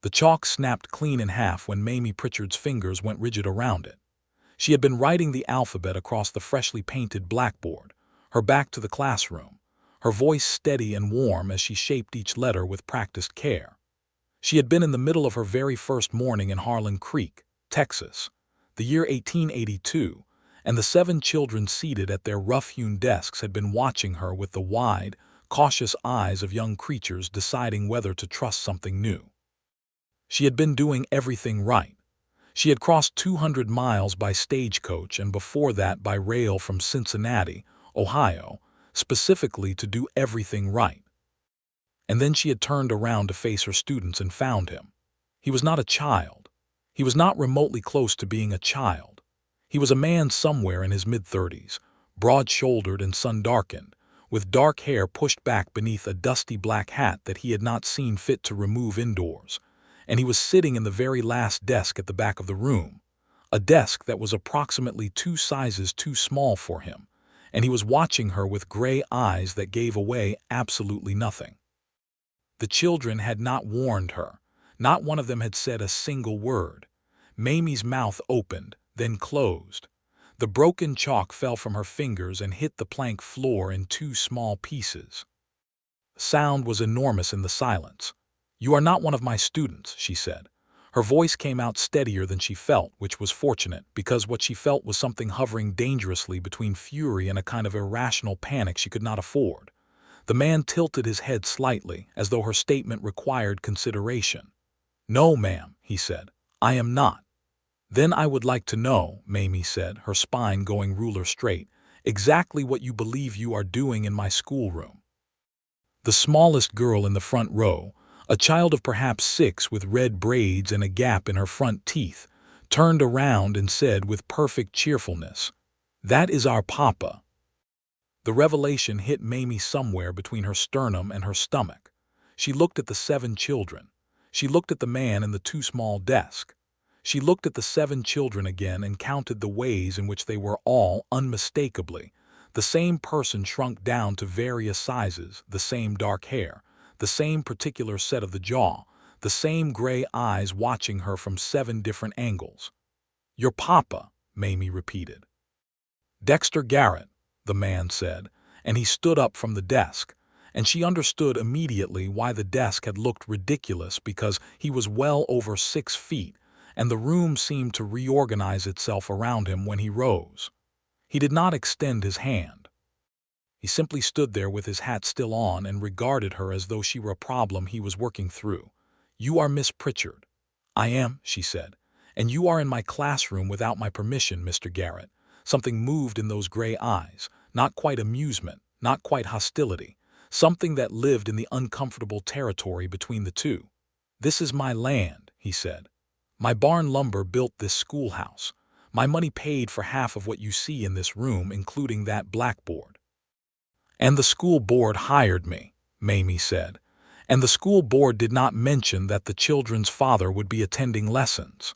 The chalk snapped clean in half when Mamie Pritchard's fingers went rigid around it. She had been writing the alphabet across the freshly painted blackboard, her back to the classroom, her voice steady and warm as she shaped each letter with practiced care. She had been in the middle of her very first morning in Harlan Creek, Texas, the year 1882, and the 7 children seated at their rough-hewn desks had been watching her with the wide, cautious eyes of young creatures deciding whether to trust something new. She had been doing everything right. She had crossed 200 miles by stagecoach and before that by rail from Cincinnati, Ohio, specifically to do everything right. And then she had turned around to face her students and found him. He was not a child. He was not remotely close to being a child. He was a man somewhere in his mid-30s, broad-shouldered and sun-darkened, with dark hair pushed back beneath a dusty black hat that he had not seen fit to remove indoors, and he was sitting in the very last desk at the back of the room, a desk that was approximately 2 sizes too small for him, and he was watching her with gray eyes that gave away absolutely nothing. The children had not warned her. Not one of them had said a single word. Mamie's mouth opened, then closed. The broken chalk fell from her fingers and hit the plank floor in 2 small pieces. Sound was enormous in the silence. "You are not one of my students," she said. Her voice came out steadier than she felt, which was fortunate, because what she felt was something hovering dangerously between fury and a kind of irrational panic she could not afford. The man tilted his head slightly, as though her statement required consideration. "No, ma'am," he said, "I am not." "Then I would like to know," Mamie said, her spine going ruler straight, "exactly what you believe you are doing in my schoolroom." The smallest girl in the front row, a child of perhaps 6 with red braids and a gap in her front teeth, turned around and said with perfect cheerfulness, "That is our papa." The revelation hit Mamie somewhere between her sternum and her stomach. She looked at the 7 children. She looked at the man in the too small desk. She looked at the 7 children again and counted the ways in which they were all, unmistakably, the same person shrunk down to various sizes, the same dark hair, the same particular set of the jaw, the same gray eyes watching her from 7 different angles. "Your papa," Mamie repeated. "Dexter Garrett," the man said, and he stood up from the desk, and she understood immediately why the desk had looked ridiculous, because he was well over 6 feet, and the room seemed to reorganize itself around him when he rose. He did not extend his hand. He simply stood there with his hat still on and regarded her as though she were a problem he was working through. "You are Miss Pritchard." "I am," she said, "and you are in my classroom without my permission, Mr. Garrett." Something moved in those gray eyes, not quite amusement, not quite hostility, something that lived in the uncomfortable territory between the two. "This is my land," he said. "My barn lumber built this schoolhouse. My money paid for half of what you see in this room, including that blackboard." "And the school board hired me," Mamie said. "And the school board did not mention that the children's father would be attending lessons."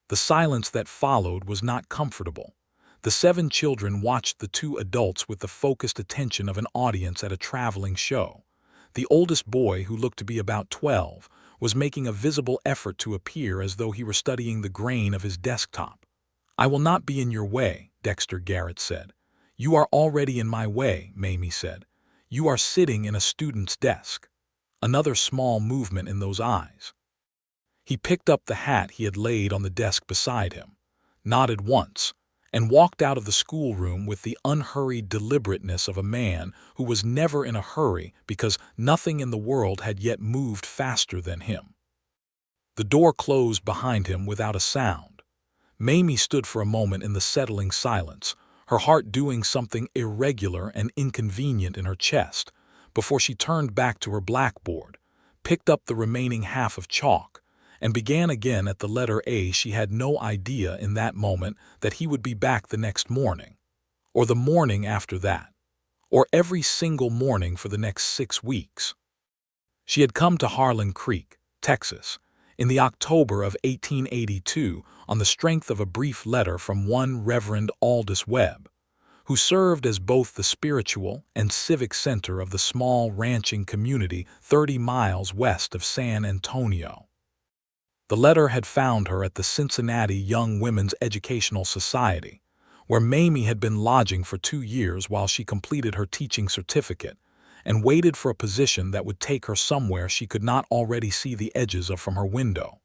The silence that followed was not comfortable. The 7 children watched the 2 adults with the focused attention of an audience at a traveling show. The oldest boy, who looked to be about 12, was making a visible effort to appear as though he were studying the grain of his desktop. "I will not be in your way," Dexter Garrett said. "You are already in my way," Mamie said. "You are sitting in a student's desk." Another small movement in those eyes. He picked up the hat he had laid on the desk beside him, nodded once, and walked out of the schoolroom with the unhurried deliberateness of a man who was never in a hurry because nothing in the world had yet moved faster than him. The door closed behind him without a sound. Mamie stood for a moment in the settling silence, her heart doing something irregular and inconvenient in her chest, before she turned back to her blackboard, picked up the remaining half of chalk, and began again at the letter A. She had no idea in that moment that he would be back the next morning, or the morning after that, or every single morning for the next 6 weeks. She had come to Harlan Creek, Texas, in the October of 1882 on the strength of a brief letter from one Reverend Aldous Webb, who served as both the spiritual and civic center of the small ranching community 30 miles west of San Antonio. The letter had found her at the Cincinnati Young Women's Educational Society, where Mamie had been lodging for 2 years while she completed her teaching certificate and waited for a position that would take her somewhere she could not already see the edges of from her window.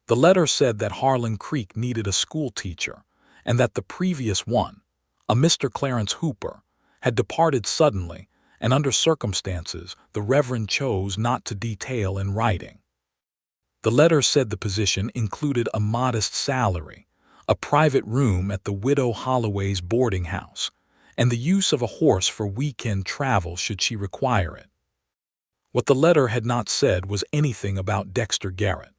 The letter said that Harlan Creek needed a school teacher and that the previous one, a Mr. Clarence Hooper, had departed suddenly, and under circumstances the Reverend chose not to detail in writing. The letter said the position included a modest salary, a private room at the Widow Holloway's boarding house, and the use of a horse for weekend travel should she require it. What the letter had not said was anything about Dexter Garrett.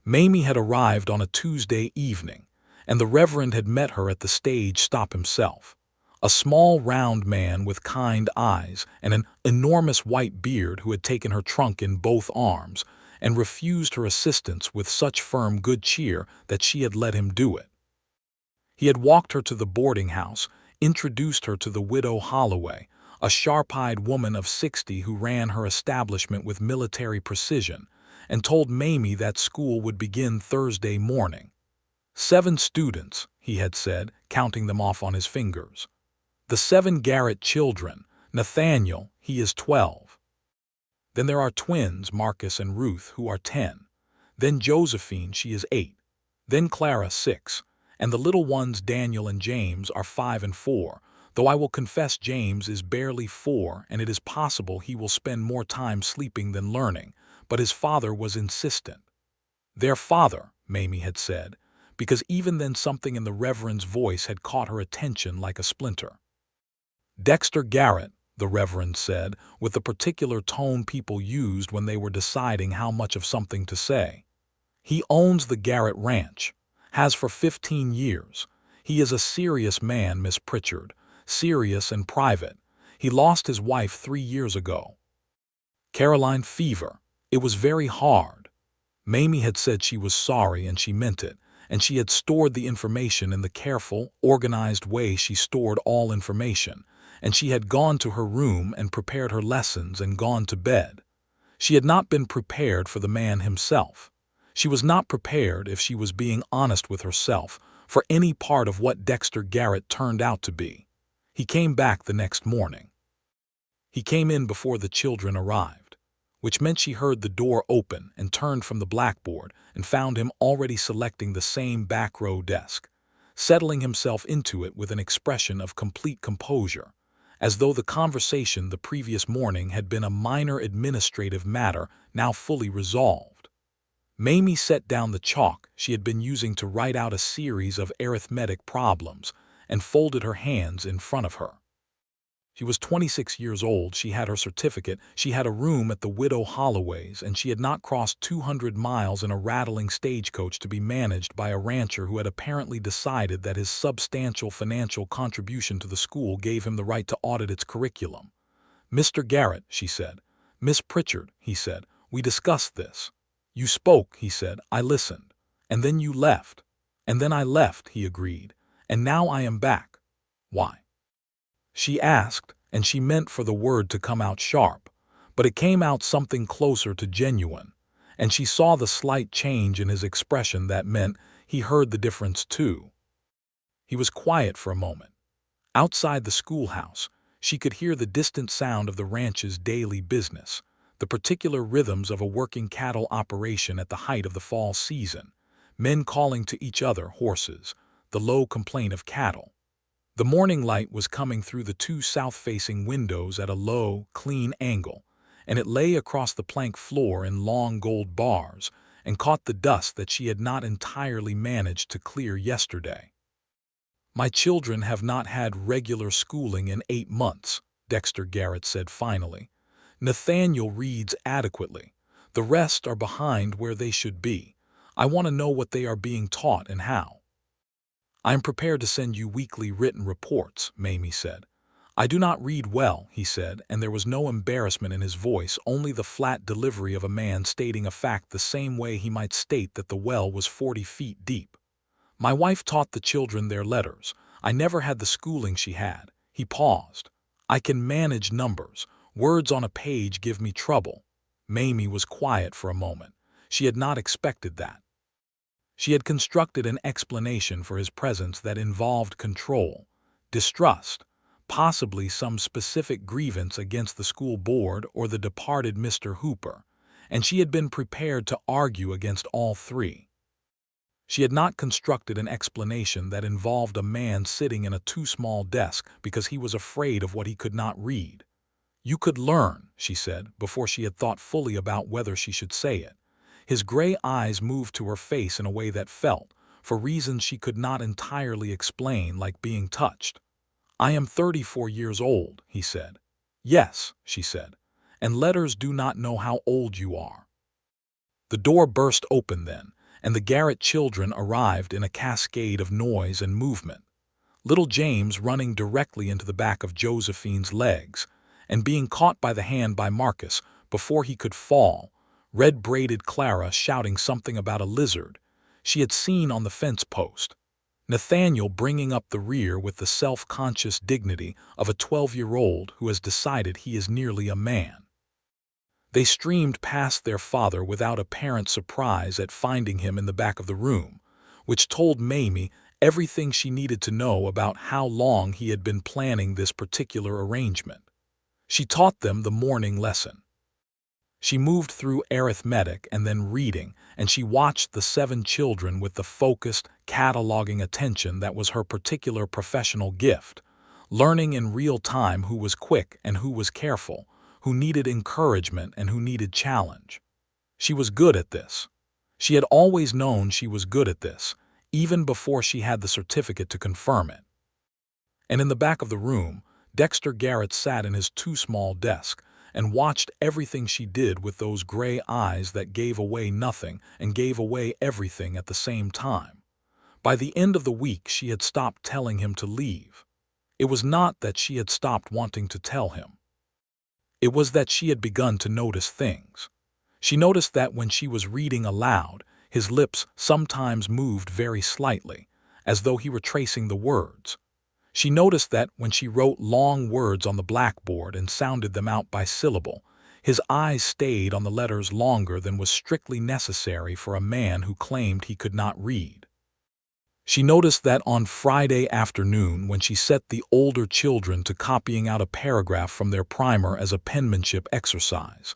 Mamie had arrived on a Tuesday evening, and the Reverend had met her at the stage stop himself, a small round man with kind eyes and an enormous white beard who had taken her trunk in both arms and refused her assistance with such firm good cheer that she had let him do it. He had walked her to the boarding house, introduced her to the Widow Holloway, a sharp-eyed woman of 60 who ran her establishment with military precision, and told Mamie that school would begin Thursday morning. 7 students, he had said, counting them off on his fingers. The 7 Garrett children. Nathaniel, he is 12. Then there are twins, Marcus and Ruth, who are 10. Then Josephine, she is 8. Then Clara, 6. And the little ones Daniel and James are 5 and 4, though I will confess James is barely 4 and it is possible he will spend more time sleeping than learning, but his father was insistent. Their father, Mamie had said, because even then something in the Reverend's voice had caught her attention like a splinter. Dexter Garrett, the Reverend said, with the particular tone people used when they were deciding how much of something to say. He owns the Garrett Ranch, has for 15 years. He is a serious man, Miss Pritchard, serious and private. He lost his wife 3 years ago. Caroline fever. It was very hard. Mamie had said she was sorry and she meant it, and she had stored the information in the careful, organized way she stored all information, and she had gone to her room and prepared her lessons and gone to bed. She had not been prepared for the man himself. She was not prepared, if she was being honest with herself, for any part of what Dexter Garrett turned out to be. He came back the next morning. He came in before the children arrived, which meant she heard the door open and turned from the blackboard and found him already selecting the same back row desk, settling himself into it with an expression of complete composure, as though the conversation the previous morning had been a minor administrative matter now fully resolved. Mamie set down the chalk she had been using to write out a series of arithmetic problems and folded her hands in front of her. She was 26 years old, she had her certificate, she had a room at the Widow Holloway's, and she had not crossed 200 miles in a rattling stagecoach to be managed by a rancher who had apparently decided that his substantial financial contribution to the school gave him the right to audit its curriculum. Mr. Garrett, she said. Miss Pritchard, he said, we discussed this. You spoke, he said, I listened. And then you left. And then I left, he agreed. And now I am back. Why? She asked, and she meant for the word to come out sharp, but it came out something closer to genuine, and she saw the slight change in his expression that meant he heard the difference too. He was quiet for a moment. Outside the schoolhouse, she could hear the distant sound of the ranch's daily business, the particular rhythms of a working cattle operation at the height of the fall season, men calling to each other horses, the low complaint of cattle. The morning light was coming through the 2 south-facing windows at a low, clean angle, and it lay across the plank floor in long gold bars and caught the dust that she had not entirely managed to clear yesterday. My children have not had regular schooling in 8 months, Dexter Garrett said finally. Nathaniel reads adequately. The rest are behind where they should be. I want to know what they are being taught and how. I am prepared to send you weekly written reports, Mamie said. I do not read well, he said, and there was no embarrassment in his voice, only the flat delivery of a man stating a fact the same way he might state that the well was 40 feet deep. My wife taught the children their letters. I never had the schooling she had. He paused. I can manage numbers. Words on a page give me trouble. Mamie was quiet for a moment. She had not expected that. She had constructed an explanation for his presence that involved control, distrust, possibly some specific grievance against the school board or the departed Mr. Hooper, and she had been prepared to argue against all three. She had not constructed an explanation that involved a man sitting in a too small desk because he was afraid of what he could not read. "You could learn," she said, before she had thought fully about whether she should say it. His gray eyes moved to her face in a way that felt, for reasons she could not entirely explain, like being touched. "I am 34 years old," he said. "Yes," she said, "and letters do not know how old you are." The door burst open then, and the Garrett children arrived in a cascade of noise and movement. Little James running directly into the back of Josephine's legs, and being caught by the hand by Marcus before he could fall, red-braided Clara shouting something about a lizard she had seen on the fence post, Nathaniel bringing up the rear with the self-conscious dignity of a 12-year-old who has decided he is nearly a man. They streamed past their father without apparent surprise at finding him in the back of the room, which told Mamie everything she needed to know about how long he had been planning this particular arrangement. She taught them the morning lesson. She moved through arithmetic and then reading, and she watched the 7 children with the focused, cataloging attention that was her particular professional gift, learning in real time who was quick and who was careful, who needed encouragement and who needed challenge. She was good at this. She had always known she was good at this, even before she had the certificate to confirm it. And in the back of the room, Dexter Garrett sat in his too small desk and watched everything she did with those gray eyes that gave away nothing and gave away everything at the same time. By the end of the week, she had stopped telling him to leave. It was not that she had stopped wanting to tell him. It was that she had begun to notice things. She noticed that when she was reading aloud, his lips sometimes moved very slightly, as though he were tracing the words. She noticed that when she wrote long words on the blackboard and sounded them out by syllable, his eyes stayed on the letters longer than was strictly necessary for a man who claimed he could not read. She noticed that on Friday afternoon, when she set the older children to copying out a paragraph from their primer as a penmanship exercise,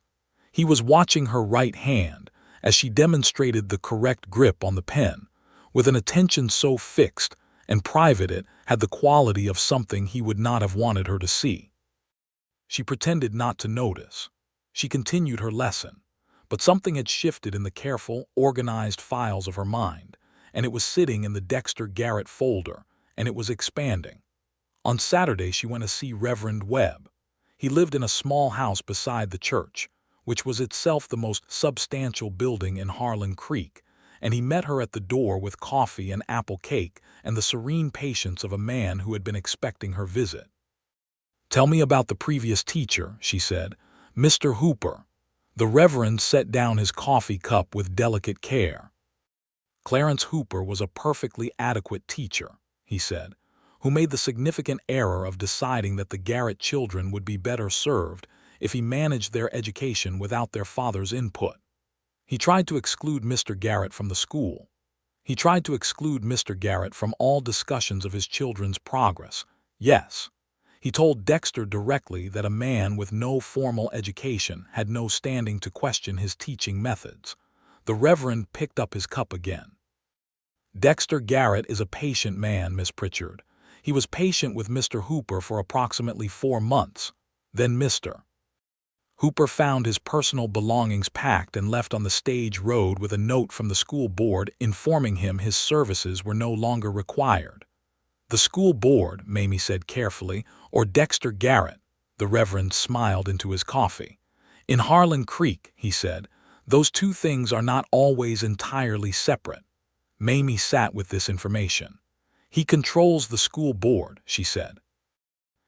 he was watching her right hand as she demonstrated the correct grip on the pen, with an attention so fixed and private it had the quality of something he would not have wanted her to see. She pretended not to notice. She continued her lesson, but something had shifted in the careful, organized files of her mind, and it was sitting in the Dexter Garrett folder, and it was expanding. On Saturday she went to see Reverend Webb. He lived in a small house beside the church, which was itself the most substantial building in Harlan Creek, and he met her at the door with coffee and apple cake and the serene patience of a man who had been expecting her visit. "Tell me about the previous teacher," she said. "Mr. Hooper." The Reverend set down his coffee cup with delicate care. "Clarence Hooper was a perfectly adequate teacher," he said, "who made the significant error of deciding that the Garrett children would be better served if he managed their education without their father's input. He tried to exclude Mr. Garrett from the school. He tried to exclude Mr. Garrett from all discussions of his children's progress. Yes. He told Dexter directly that a man with no formal education had no standing to question his teaching methods." The Reverend picked up his cup again. "Dexter Garrett is a patient man, Miss Pritchard. He was patient with Mr. Hooper for approximately 4 months. Then Mr. Hooper found his personal belongings packed and left on the stage road with a note from the school board informing him his services were no longer required." "The school board," Mamie said carefully, "or Dexter Garrett?" The Reverend smiled into his coffee. "In Harlan Creek," he said, "those two things are not always entirely separate." Mamie sat with this information. "He controls the school board," she said.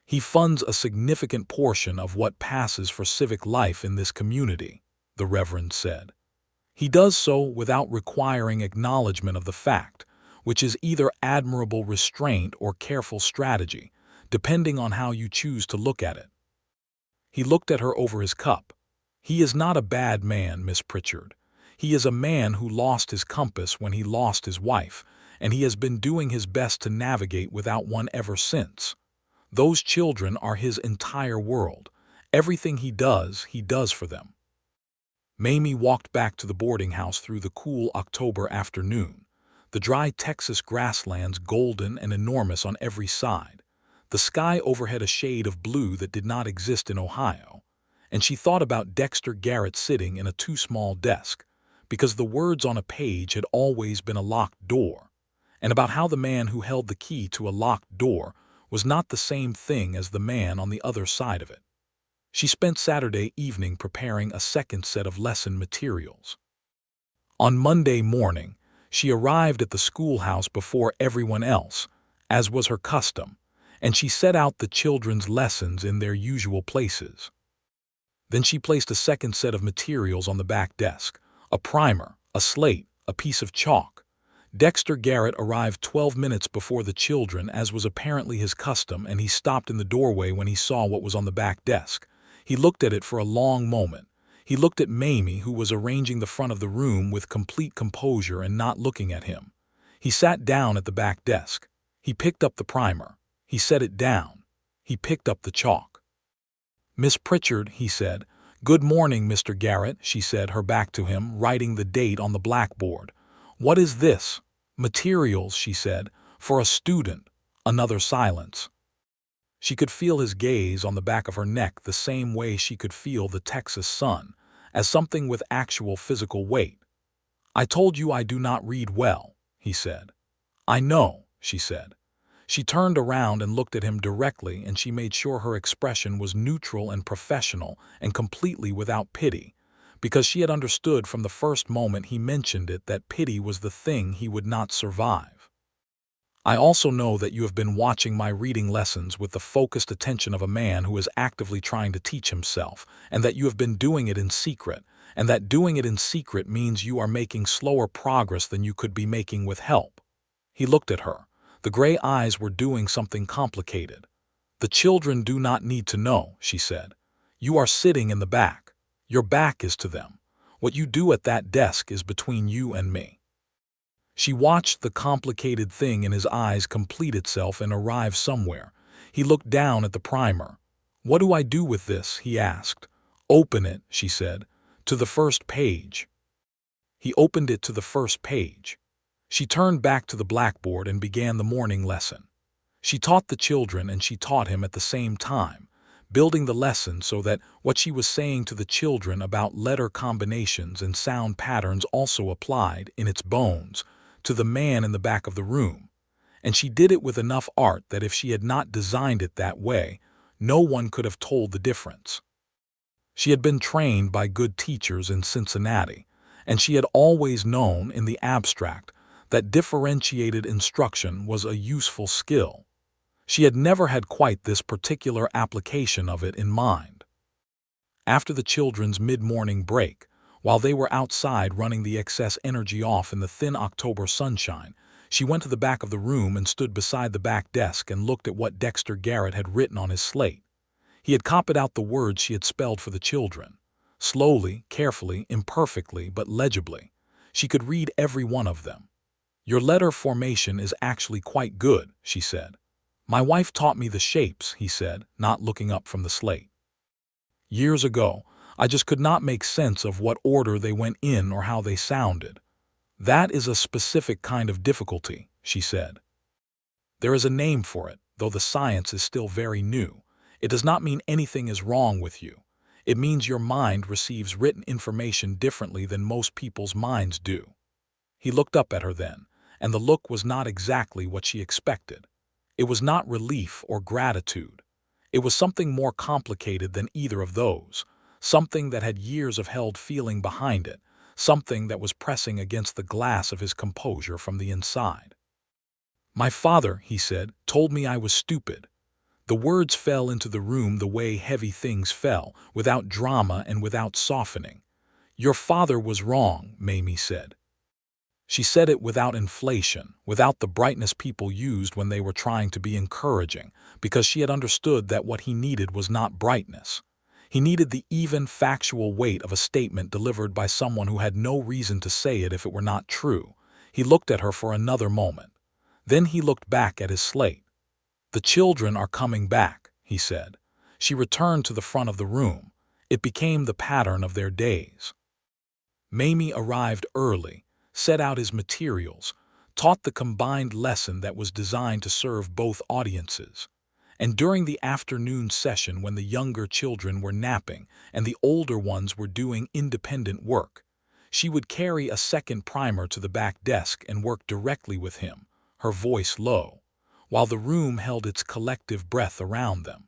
"He funds a significant portion of what passes for civic life in this community," the Reverend said. "He does so without requiring acknowledgement of the fact, which is either admirable restraint or careful strategy, depending on how you choose to look at it." He looked at her over his cup. "He is not a bad man, Miss Pritchard. He is a man who lost his compass when he lost his wife, and he has been doing his best to navigate without one ever since. Those children are his entire world. Everything he does for them. Mamie walked back to the boarding house through the cool October afternoon, the dry Texas grasslands golden and enormous on every side, the sky overhead a shade of blue that did not exist in Ohio, and she thought about Dexter Garrett sitting in a too small desk, because the words on a page had always been a locked door, and about how the man who held the key to a locked door was not the same thing as the man on the other side of it. She spent Saturday evening preparing a second set of lesson materials. On Monday morning, she arrived at the schoolhouse before everyone else, as was her custom, and she set out the children's lessons in their usual places. Then she placed a second set of materials on the back desk, a primer, a slate, a piece of chalk. Dexter Garrett arrived 12 minutes before the children, as was apparently his custom, and he stopped in the doorway when he saw what was on the back desk. He looked at it for a long moment. He looked at Mamie, who was arranging the front of the room with complete composure and not looking at him. He sat down at the back desk. He picked up the primer. He set it down. He picked up the chalk. "Miss Pritchard," he said. "Good morning, Mr. Garrett," she said, her back to him, writing the date on the blackboard. "What is this?" "Materials," she said, "for a student." Another silence. She could feel his gaze on the back of her neck the same way she could feel the Texas sun, as something with actual physical weight. "I told you I do not read well," he said. "I know," she said. She turned around and looked at him directly, and she made sure her expression was neutral and professional and completely without pity, because she had understood from the first moment he mentioned it that pity was the thing he would not survive. "I also know that you have been watching my reading lessons with the focused attention of a man who is actively trying to teach himself, and that you have been doing it in secret, and that doing it in secret means you are making slower progress than you could be making with help." He looked at her. The gray eyes were doing something complicated. "The children do not need to know," she said. "You are sitting in the back. Your back is to them. What you do at that desk is between you and me." She watched the complicated thing in his eyes complete itself and arrive somewhere. He looked down at the primer. "What do I do with this?" he asked. "Open it," she said, "to the first page." He opened it to the first page. She turned back to the blackboard and began the morning lesson. She taught the children and she taught him at the same time, building the lesson so that what she was saying to the children about letter combinations and sound patterns also applied, in its bones, to the man in the back of the room, and she did it with enough art that if she had not designed it that way, no one could have told the difference. She had been trained by good teachers in Cincinnati, and she had always known, in the abstract, that differentiated instruction was a useful skill. She had never had quite this particular application of it in mind. After the children's mid-morning break, while they were outside running the excess energy off in the thin October sunshine, she went to the back of the room and stood beside the back desk and looked at what Dexter Garrett had written on his slate. He had copied out the words she had spelled for the children. Slowly, carefully, imperfectly, but legibly. She could read every one of them. "Your letter formation is actually quite good," she said. "My wife taught me the shapes," he said, not looking up from the slate. "Years ago, I just could not make sense of what order they went in or how they sounded. That is a specific kind of difficulty," she said. "There is a name for it, though the science is still very new. It does not mean anything is wrong with you. It means your mind receives written information differently than most people's minds do." He looked up at her then, and the look was not exactly what she expected. It was not relief or gratitude. It was something more complicated than either of those, something that had years of held feeling behind it, something that was pressing against the glass of his composure from the inside. "My father," he said, "told me I was stupid." The words fell into the room the way heavy things fell, without drama and without softening. "Your father was wrong," Mamie said. She said it without inflation, without the brightness people used when they were trying to be encouraging, because she had understood that what he needed was not brightness. He needed the even, factual weight of a statement delivered by someone who had no reason to say it if it were not true. He looked at her for another moment. Then he looked back at his slate. "The children are coming back," he said. She returned to the front of the room. It became the pattern of their days. Mamie arrived early, set out his materials, taught the combined lesson that was designed to serve both audiences. And during the afternoon session, when the younger children were napping and the older ones were doing independent work, she would carry a second primer to the back desk and work directly with him, her voice low, while the room held its collective breath around them.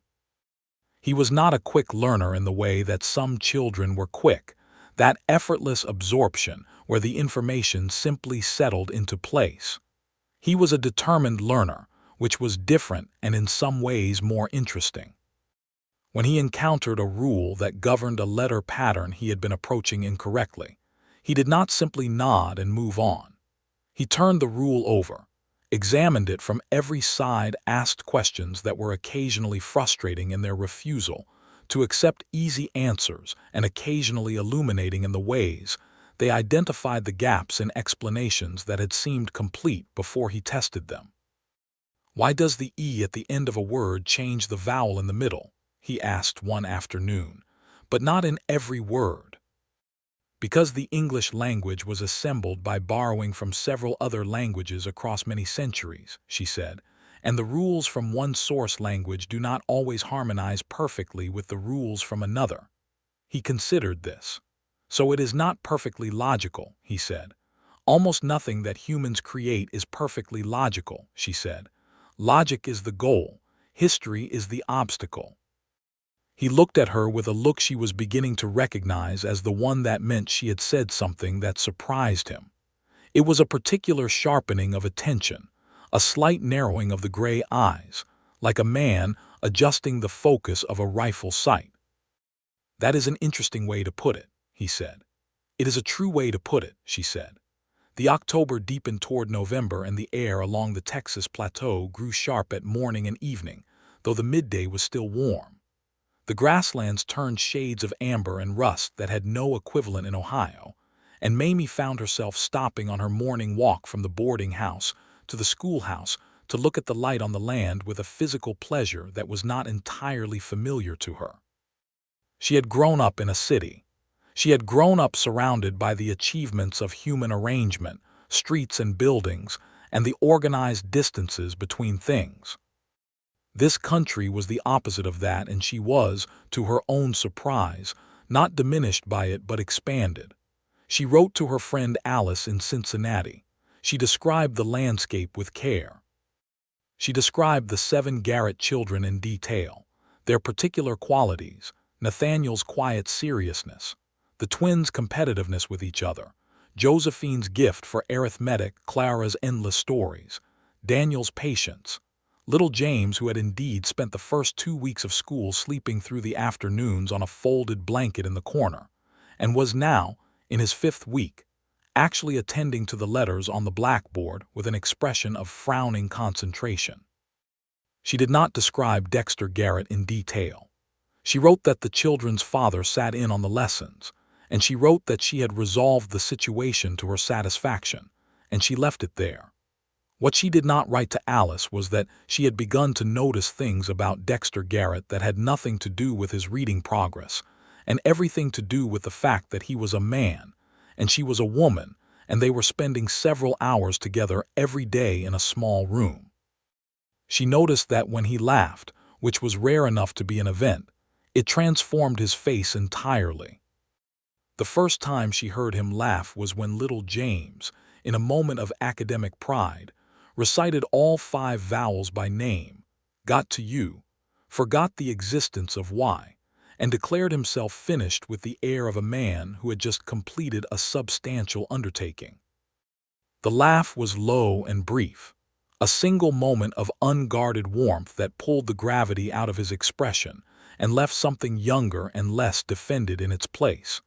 He was not a quick learner in the way that some children were quick, that effortless absorption where the information simply settled into place. He was a determined learner, which was different and in some ways more interesting. When he encountered a rule that governed a letter pattern he had been approaching incorrectly, he did not simply nod and move on. He turned the rule over, examined it from every side, asked questions that were occasionally frustrating in their refusal to accept easy answers and occasionally illuminating in the ways they identified the gaps in explanations that had seemed complete before he tested them. "Why does the E at the end of a word change the vowel in the middle?" he asked one afternoon, "but not in every word." "Because the English language was assembled by borrowing from several other languages across many centuries," she said, "and the rules from one source language do not always harmonize perfectly with the rules from another." He considered this. "So it is not perfectly logical," he said. "Almost nothing that humans create is perfectly logical," she said. "Logic is the goal. History is the obstacle." He looked at her with a look she was beginning to recognize as the one that meant she had said something that surprised him. It was a particular sharpening of attention, a slight narrowing of the gray eyes, like a man adjusting the focus of a rifle sight. "That is an interesting way to put it," he said. "It is a true way to put it," she said. The October deepened toward November, and the air along the Texas plateau grew sharp at morning and evening, though the midday was still warm. The grasslands turned shades of amber and rust that had no equivalent in Ohio, and Mamie found herself stopping on her morning walk from the boarding house to the schoolhouse to look at the light on the land with a physical pleasure that was not entirely familiar to her. She had grown up in a city. She had grown up surrounded by the achievements of human arrangement, streets and buildings, and the organized distances between things. This country was the opposite of that, and she was, to her own surprise, not diminished by it but expanded. She wrote to her friend Alice in Cincinnati. She described the landscape with care. She described the 7 Garrett children in detail, their particular qualities, Nathaniel's quiet seriousness, the twins' competitiveness with each other, Josephine's gift for arithmetic, Clara's endless stories, Daniel's patience, little James, who had indeed spent the first 2 weeks of school sleeping through the afternoons on a folded blanket in the corner, and was now, in his 5th week, actually attending to the letters on the blackboard with an expression of frowning concentration. She did not describe Dexter Garrett in detail. She wrote that the children's father sat in on the lessons, and she wrote that she had resolved the situation to her satisfaction, and she left it there. What she did not write to Alice was that she had begun to notice things about Dexter Garrett that had nothing to do with his reading progress, and everything to do with the fact that he was a man, and she was a woman, and they were spending several hours together every day in a small room. She noticed that when he laughed, which was rare enough to be an event, it transformed his face entirely. The first time she heard him laugh was when little James, in a moment of academic pride, recited all 5 vowels by name, got to U, forgot the existence of Y, and declared himself finished with the air of a man who had just completed a substantial undertaking. The laugh was low and brief, a single moment of unguarded warmth that pulled the gravity out of his expression and left something younger and less defended in its place.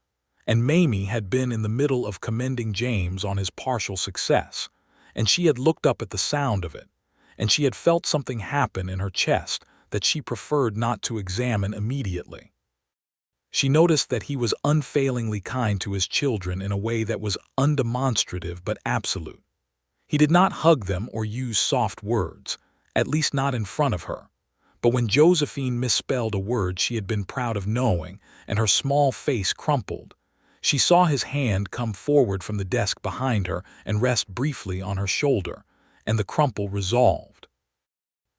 And Mamie had been in the middle of commending James on his partial success, and she had looked up at the sound of it, and she had felt something happen in her chest that she preferred not to examine immediately. She noticed that he was unfailingly kind to his children in a way that was undemonstrative but absolute. He did not hug them or use soft words, at least not in front of her. But when Josephine misspelled a word she had been proud of knowing, and her small face crumpled, she saw his hand come forward from the desk behind her and rest briefly on her shoulder, and the crumple resolved.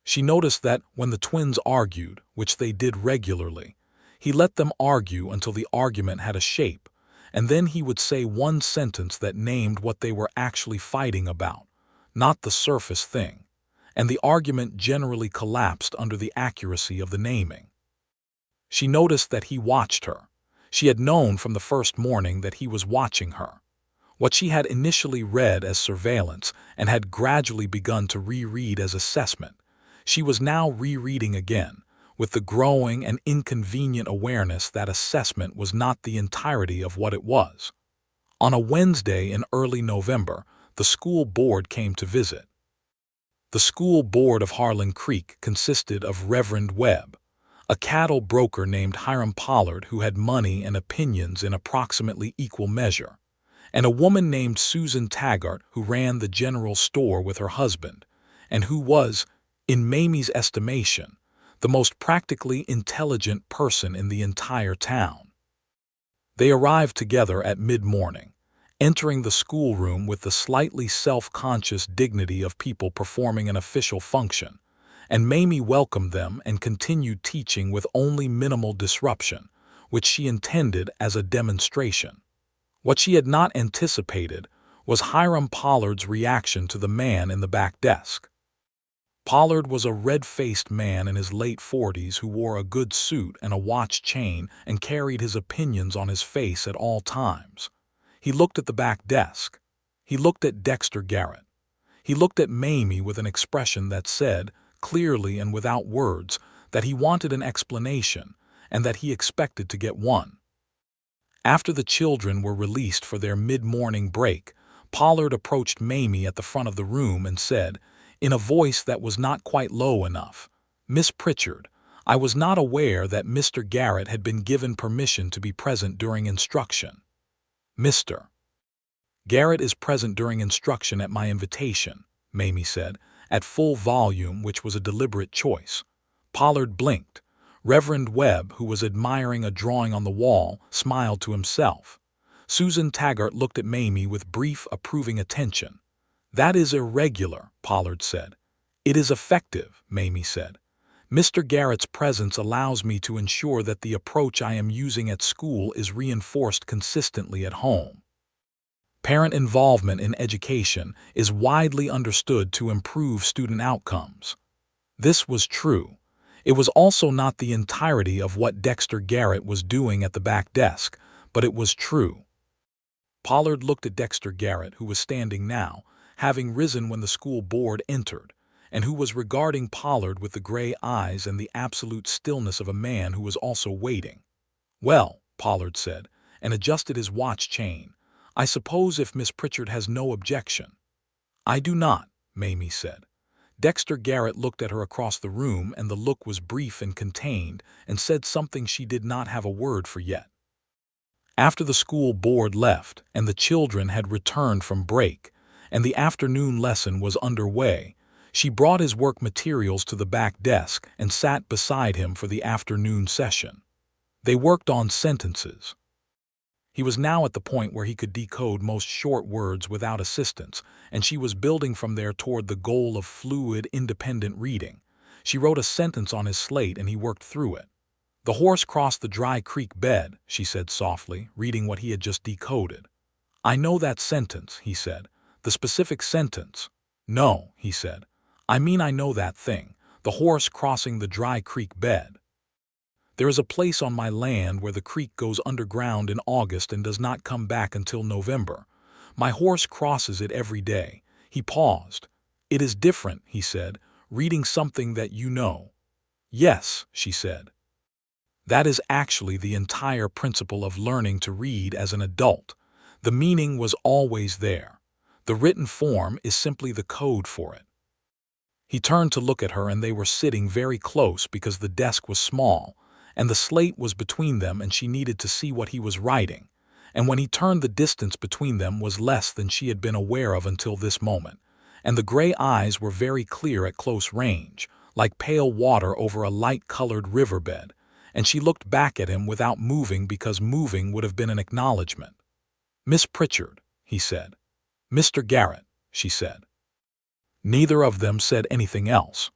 She noticed that when the twins argued, which they did regularly, he let them argue until the argument had a shape, and then he would say one sentence that named what they were actually fighting about, not the surface thing, and the argument generally collapsed under the accuracy of the naming. She noticed that he watched her. She had known from the first morning that he was watching her. What she had initially read as surveillance and had gradually begun to reread as assessment, she was now rereading again, with the growing and inconvenient awareness that assessment was not the entirety of what it was. On a Wednesday in early November, the school board came to visit. The school board of Harlan Creek consisted of Reverend Webb, a cattle broker named Hiram Pollard who had money and opinions in approximately equal measure, and a woman named Susan Taggart who ran the general store with her husband, and who was, in Mamie's estimation, the most practically intelligent person in the entire town. They arrived together at mid-morning, entering the schoolroom with the slightly self-conscious dignity of people performing an official function, and Mamie welcomed them and continued teaching with only minimal disruption, which she intended as a demonstration. What she had not anticipated was Hiram Pollard's reaction to the man in the back desk. Pollard was a red-faced man in his late 40s who wore a good suit and a watch chain and carried his opinions on his face at all times. He looked at the back desk. He looked at Dexter Garrett. He looked at Mamie with an expression that said, clearly and without words, that he wanted an explanation and that he expected to get one. After the children were released for their mid-morning break, Pollard approached Mamie at the front of the room and said, in a voice that was not quite low enough, "Miss Pritchard, I was not aware that Mr. Garrett had been given permission to be present during instruction." "Mr. Garrett is present during instruction at my invitation," Mamie said, at full volume, which was a deliberate choice. Pollard blinked. Reverend Webb, who was admiring a drawing on the wall, smiled to himself. Susan Taggart looked at Mamie with brief, approving attention. "That is irregular," Pollard said. "It is effective," Mamie said. "Mr. Garrett's presence allows me to ensure that the approach I am using at school is reinforced consistently at home." Parent involvement in education is widely understood to improve student outcomes. This was true. It was also not the entirety of what Dexter Garrett was doing at the back desk, but it was true. Pollard looked at Dexter Garrett, who was standing now, having risen when the school board entered, and who was regarding Pollard with the gray eyes and the absolute stillness of a man who was also waiting. "Well," Pollard said, and adjusted his watch chain, "I suppose if Miss Pritchard has no objection." "I do not," Mamie said. Dexter Garrett looked at her across the room, and the look was brief and contained, and said something she did not have a word for yet. After the school board left, and the children had returned from break, and the afternoon lesson was underway, she brought his work materials to the back desk and sat beside him for the afternoon session. They worked on sentences. He was now at the point where he could decode most short words without assistance, and she was building from there toward the goal of fluid, independent reading. She wrote a sentence on his slate and he worked through it. "The horse crossed the dry creek bed," she said softly, reading what he had just decoded. "I know that sentence," he said. "The specific sentence." "No," he said. "I mean I know that thing, the horse crossing the dry creek bed. There is a place on my land where the creek goes underground in August and does not come back until November. My horse crosses it every day." He paused. "It is different," he said, "reading something that you know." "Yes," she said. "That is actually the entire principle of learning to read as an adult. The meaning was always there. The written form is simply the code for it." He turned to look at her, and they were sitting very close because the desk was small, and the slate was between them and she needed to see what he was writing. And when he turned, the distance between them was less than she had been aware of until this moment, and the gray eyes were very clear at close range, like pale water over a light-colored riverbed, and she looked back at him without moving because moving would have been an acknowledgement. "Miss Pritchard," he said. "Mr. Garrett," she said. Neither of them said anything else.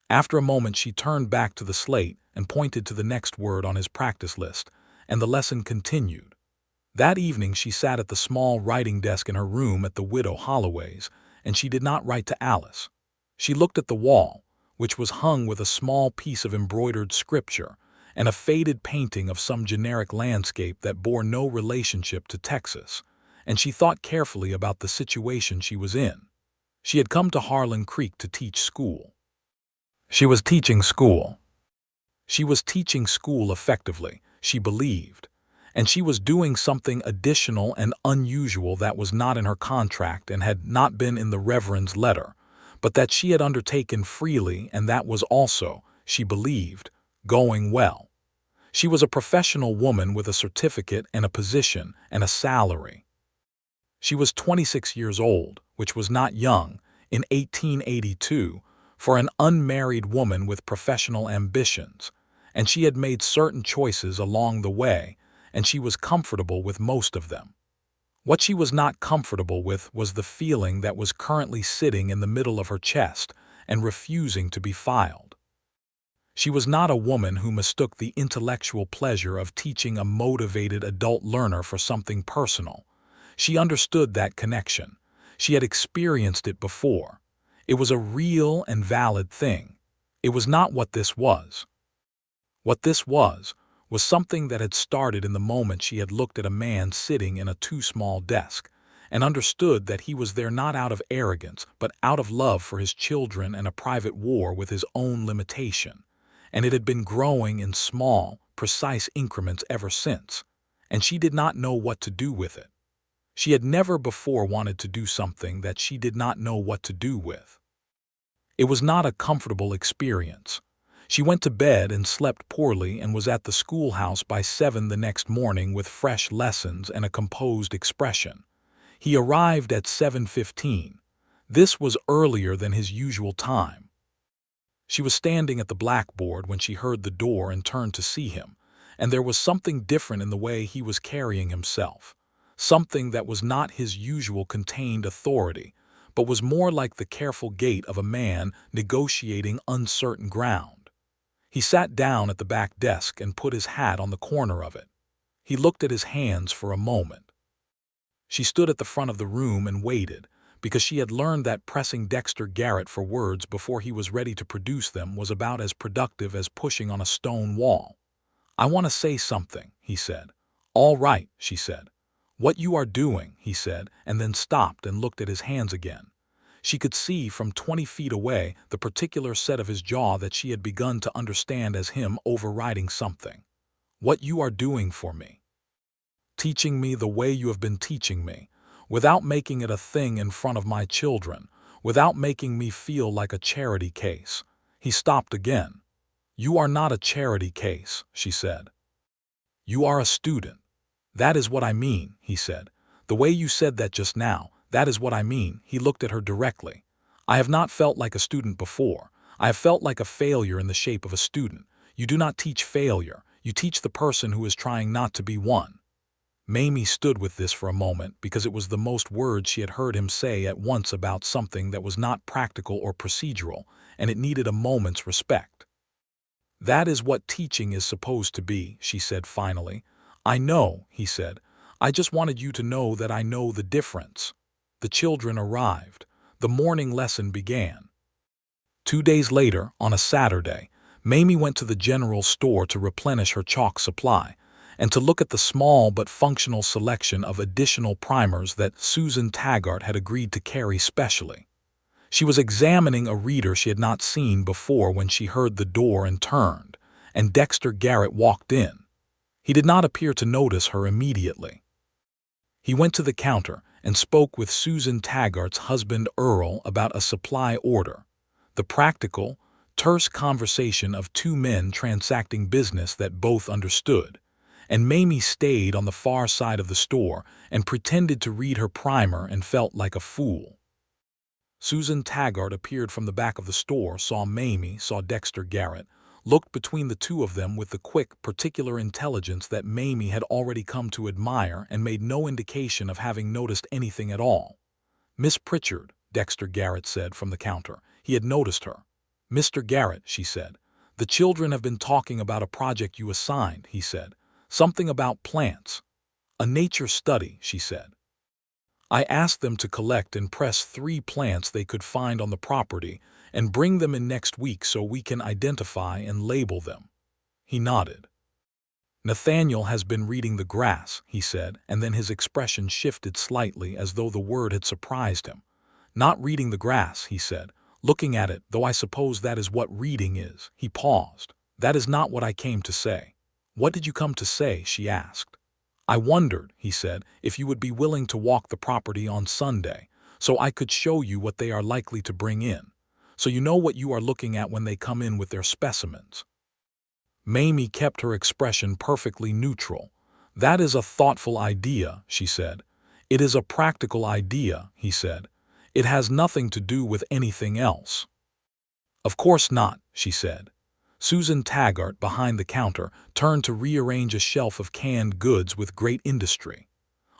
After a moment she turned back to the slate and pointed to the next word on his practice list, and the lesson continued. That evening she sat at the small writing desk in her room at the Widow Holloway's, and she did not write to Alice. She looked at the wall, which was hung with a small piece of embroidered scripture and a faded painting of some generic landscape that bore no relationship to Texas, and she thought carefully about the situation she was in. She had come to Harlan Creek to teach school. She was teaching school. She was teaching school effectively, she believed, and she was doing something additional and unusual that was not in her contract and had not been in the Reverend's letter, but that she had undertaken freely, and that was also, she believed, going well. She was a professional woman with a certificate and a position and a salary. She was 26 years old, which was not young, in 1882, for an unmarried woman with professional ambitions, and she had made certain choices along the way, and she was comfortable with most of them. What she was not comfortable with was the feeling that was currently sitting in the middle of her chest and refusing to be filed. She was not a woman who mistook the intellectual pleasure of teaching a motivated adult learner for something personal. She understood that connection. She had experienced it before. It was a real and valid thing. It was not what this was. What this was something that had started in the moment she had looked at a man sitting in a too small desk, and understood that he was there not out of arrogance, but out of love for his children and a private war with his own limitation. And it had been growing in small, precise increments ever since, and she did not know what to do with it. She had never before wanted to do something that she did not know what to do with. It was not a comfortable experience. She went to bed and slept poorly and was at the schoolhouse by 7 the next morning with fresh lessons and a composed expression. He arrived at 7:15. This was earlier than his usual time. She was standing at the blackboard when she heard the door and turned to see him, and there was something different in the way he was carrying himself, something that was not his usual contained authority, but was more like the careful gait of a man negotiating uncertain ground. He sat down at the back desk and put his hat on the corner of it. He looked at his hands for a moment. She stood at the front of the room and waited, because she had learned that pressing Dexter Garrett for words before he was ready to produce them was about as productive as pushing on a stone wall. "I want to say something," he said. "All right," she said. "What you are doing," he said, and then stopped and looked at his hands again. She could see from 20 feet away the particular set of his jaw that she had begun to understand as him overriding something. "What you are doing for me. Teaching me the way you have been teaching me, without making it a thing in front of my children, without making me feel like a charity case." He stopped again. "You are not a charity case," she said. "You are a student." "That is what I mean," he said. "The way you said that just now, that is what I mean." He looked at her directly. "I have not felt like a student before. I have felt like a failure in the shape of a student. You do not teach failure. You teach the person who is trying not to be one." Mamie stood with this for a moment because it was the most words she had heard him say at once about something that was not practical or procedural, and it needed a moment's respect. "That is what teaching is supposed to be," she said finally. "I know," he said. "I just wanted you to know that I know the difference." The children arrived. The morning lesson began. 2 days later, on a Saturday, Mamie went to the general store to replenish her chalk supply and to look at the small but functional selection of additional primers that Susan Taggart had agreed to carry specially. She was examining a reader she had not seen before when she heard the door and turned, and Dexter Garrett walked in. He did not appear to notice her immediately. He went to the counter and spoke with Susan Taggart's husband Earl about a supply order. The practical, terse conversation of two men transacting business that both understood, and Mamie stayed on the far side of the store and pretended to read her primer and felt like a fool. Susan Taggart appeared from the back of the store, saw Mamie, saw Dexter Garrett, looked between the two of them with the quick, particular intelligence that Mamie had already come to admire, and made no indication of having noticed anything at all. "Miss Pritchard," Dexter Garrett said from the counter. He had noticed her. "Mr. Garrett," she said, "the children have been talking about a project you assigned," he said. "Something about plants." "A nature study," she said. "I asked them to collect and press 3 plants they could find on the property and bring them in next week so we can identify and label them." He nodded. "Nathaniel has been reading the grass," he said, and then his expression shifted slightly as though the word had surprised him. "Not reading the grass," he said, "looking at it, though I suppose that is what reading is." He paused. "That is not what I came to say." "What did you come to say?" she asked. "I wondered," he said, "if you would be willing to walk the property on Sunday, so I could show you what they are likely to bring in, so you know what you are looking at when they come in with their specimens." Mamie kept her expression perfectly neutral. "That is a thoughtful idea," she said. "It is a practical idea," he said. "It has nothing to do with anything else." "Of course not," she said. Susan Taggart, behind the counter, turned to rearrange a shelf of canned goods with great industry.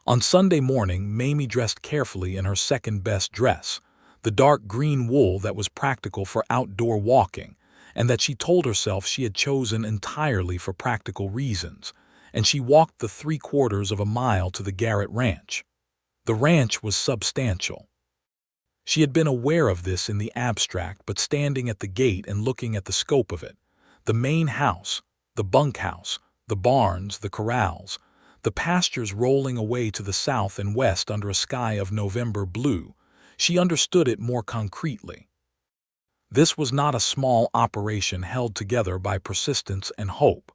On Sunday morning, Mamie dressed carefully in her second-best dress, the dark green wool that was practical for outdoor walking, and that she told herself she had chosen entirely for practical reasons, and she walked the 3/4 of a mile to the Garrett ranch. The ranch was substantial. She had been aware of this in the abstract, but standing at the gate and looking at the scope of it, the main house, the bunkhouse, the barns, the corrals, the pastures rolling away to the south and west under a sky of November blue, she understood it more concretely. This was not a small operation held together by persistence and hope.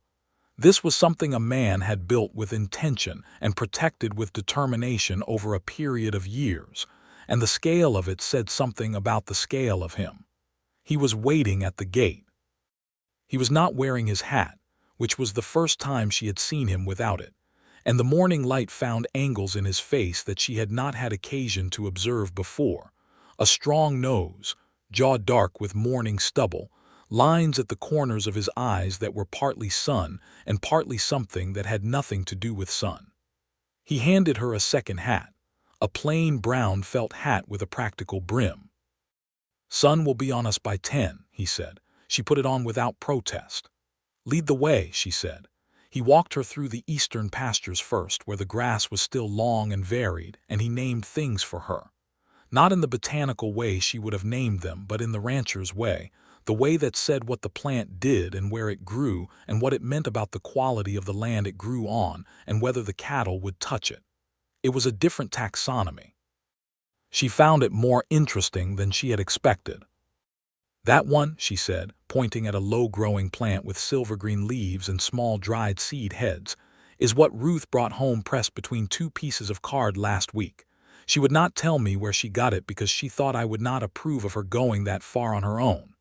This was something a man had built with intention and protected with determination over a period of years, and the scale of it said something about the scale of him. He was waiting at the gate. He was not wearing his hat, which was the first time she had seen him without it, and the morning light found angles in his face that she had not had occasion to observe before. A strong nose, jaw dark with morning stubble, lines at the corners of his eyes that were partly sun and partly something that had nothing to do with sun. He handed her a second hat, a plain brown felt hat with a practical brim. "Sun will be on us by 10, he said. She put it on without protest. "Lead the way," she said. He walked her through the eastern pastures first, where the grass was still long and varied, and he named things for her. Not in the botanical way she would have named them, but in the rancher's way, the way that said what the plant did and where it grew and what it meant about the quality of the land it grew on and whether the cattle would touch it. It was a different taxonomy. She found it more interesting than she had expected. "That one," she said, pointing at a low-growing plant with silver-green leaves and small dried seed heads, "is what Ruth brought home pressed between 2 pieces of card last week. She would not tell me where she got it because she thought I would not approve of her going that far on her own."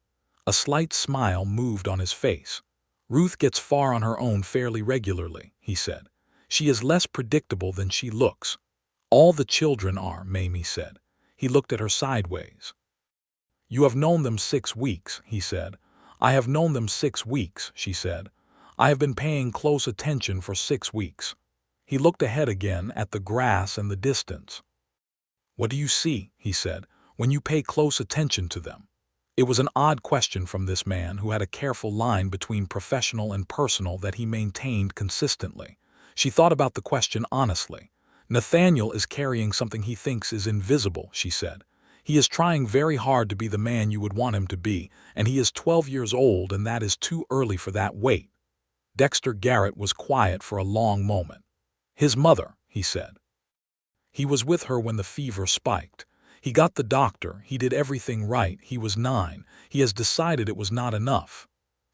A slight smile moved on his face. "Ruth gets far on her own fairly regularly," he said. "She is less predictable than she looks." "All the children are," Mamie said. He looked at her sideways. "You have known them 6 weeks, he said. "I have known them 6 weeks, she said. "I have been paying close attention for 6 weeks. He looked ahead again at the grass and the distance. "What do you see," he said, "when you pay close attention to them?" It was an odd question from this man who had a careful line between professional and personal that he maintained consistently. She thought about the question honestly. "Nathaniel is carrying something he thinks is invisible," she said. "He is trying very hard to be the man you would want him to be, and he is 12 years old, and that is too early for that weight." Dexter Garrett was quiet for a long moment. "His mother," he said. "He was with her when the fever spiked. He got the doctor, he did everything right, he was 9, he has decided it was not enough."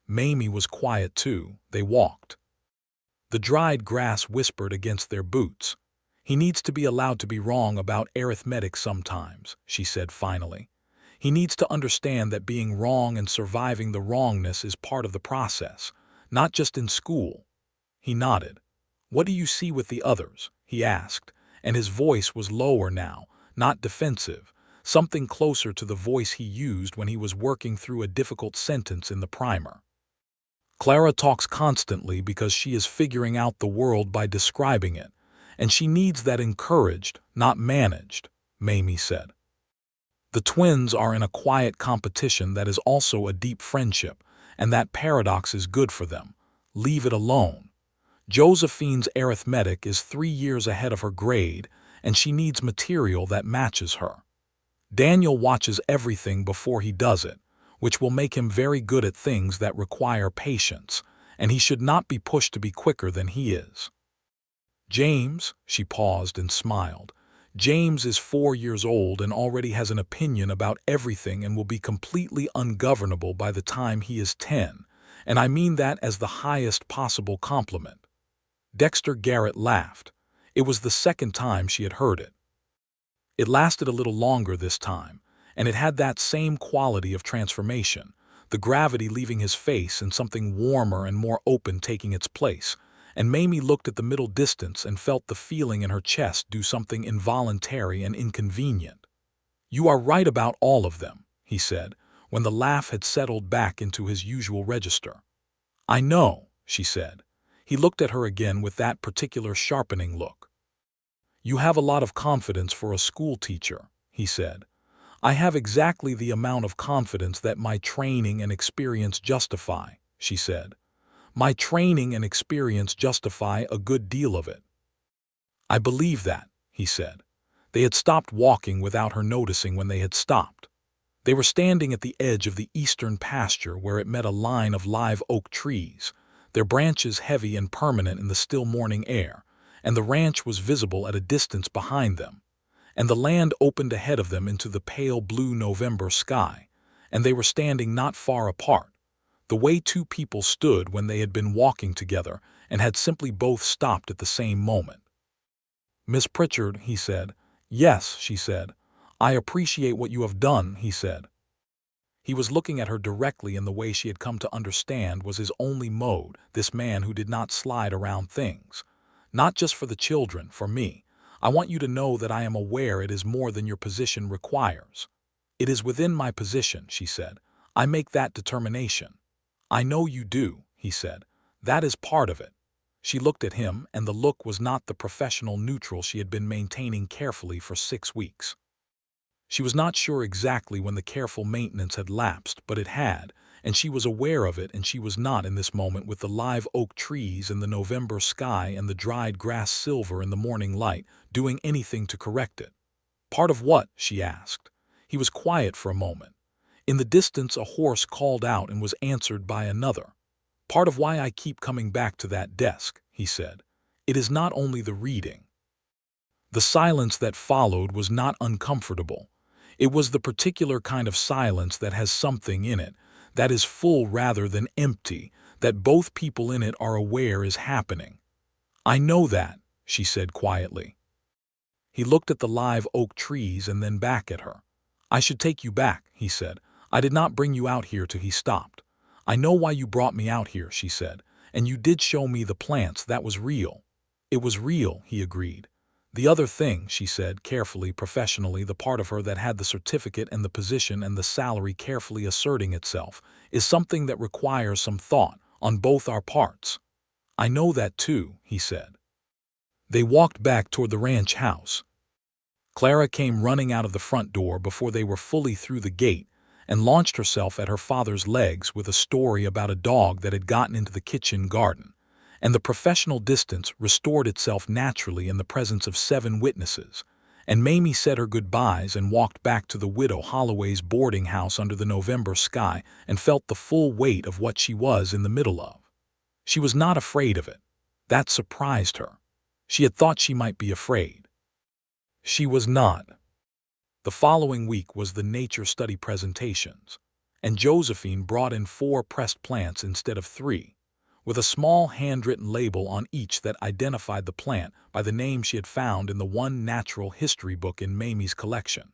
Mamie was quiet too. They walked. The dried grass whispered against their boots. "He needs to be allowed to be wrong about arithmetic sometimes," she said finally. He needs to understand that being wrong and surviving the wrongness is part of the process, not just in school. He nodded. "What do you see with the others?" he asked, and his voice was lower now, not defensive, something closer to the voice he used when he was working through a difficult sentence in the primer. "Clara talks constantly because she is figuring out the world by describing it, and she needs that encouraged, not managed," Mamie said. "The twins are in a quiet competition that is also a deep friendship, and that paradox is good for them. Leave it alone. Josephine's arithmetic is 3 years ahead of her grade, and she needs material that matches her. Daniel watches everything before he does it, which will make him very good at things that require patience, and he should not be pushed to be quicker than he is. James," she paused and smiled, "James is 4 years old and already has an opinion about everything and will be completely ungovernable by the time he is 10, and I mean that as the highest possible compliment." Dexter Garrett laughed. It was the second time she had heard it. It lasted a little longer this time, and it had that same quality of transformation, the gravity leaving his face and something warmer and more open taking its place, and Mamie looked at the middle distance and felt the feeling in her chest do something involuntary and inconvenient. "You are right about all of them," he said, when the laugh had settled back into his usual register. "I know," she said. He looked at her again with that particular sharpening look. "You have a lot of confidence for a school teacher," he said. "I have exactly the amount of confidence that my training and experience justify," she said. "My training and experience justify a good deal of it." "I believe that," he said. They had stopped walking without her noticing when they had stopped. They were standing at the edge of the eastern pasture where it met a line of live oak trees, their branches heavy and permanent in the still morning air, and the ranch was visible at a distance behind them, and the land opened ahead of them into the pale blue November sky, and they were standing not far apart, the way two people stood when they had been walking together and had simply both stopped at the same moment. "Miss Pritchard," he said. "Yes," she said. "I appreciate what you have done," he said. He was looking at her directly in the way she had come to understand was his only mode, this man who did not slide around things. "Not just for the children, for me. I want you to know that I am aware it is more than your position requires." "It is within my position," she said. "I make that determination." "I know you do," he said. "That is part of it." She looked at him, and the look was not the professional neutral she had been maintaining carefully for 6 weeks. She was not sure exactly when the careful maintenance had lapsed, but it had, and she was aware of it, and she was not in this moment with the live oak trees and the November sky and the dried grass silver in the morning light, doing anything to correct it. "Part of what?" she asked. He was quiet for a moment. In the distance a horse called out and was answered by another. "Part of why I keep coming back to that desk," he said. "It is not only the reading." The silence that followed was not uncomfortable. It was the particular kind of silence that has something in it, that is full rather than empty, that both people in it are aware is happening. "I know that," she said quietly. He looked at the live oak trees and then back at her. "I should take you back," he said. "I did not bring you out here to—" He stopped. "I know why you brought me out here," she said, "and you did show me the plants. That was real." "It was real," he agreed. "The other thing," she said, carefully, professionally, the part of her that had the certificate and the position and the salary carefully asserting itself, "is something that requires some thought, on both our parts." "I know that too," he said. They walked back toward the ranch house. Clara came running out of the front door before they were fully through the gate, and launched herself at her father's legs with a story about a dog that had gotten into the kitchen garden, and the professional distance restored itself naturally in the presence of 7 witnesses, and Mamie said her goodbyes and walked back to the widow Holloway's boarding house under the November sky and felt the full weight of what she was in the middle of. She was not afraid of it. That surprised her. She had thought she might be afraid. She was not. The following week was the nature study presentations, and Josephine brought in 4 pressed plants instead of 3, with a small handwritten label on each that identified the plant by the name she had found in the one natural history book in Mamie's collection.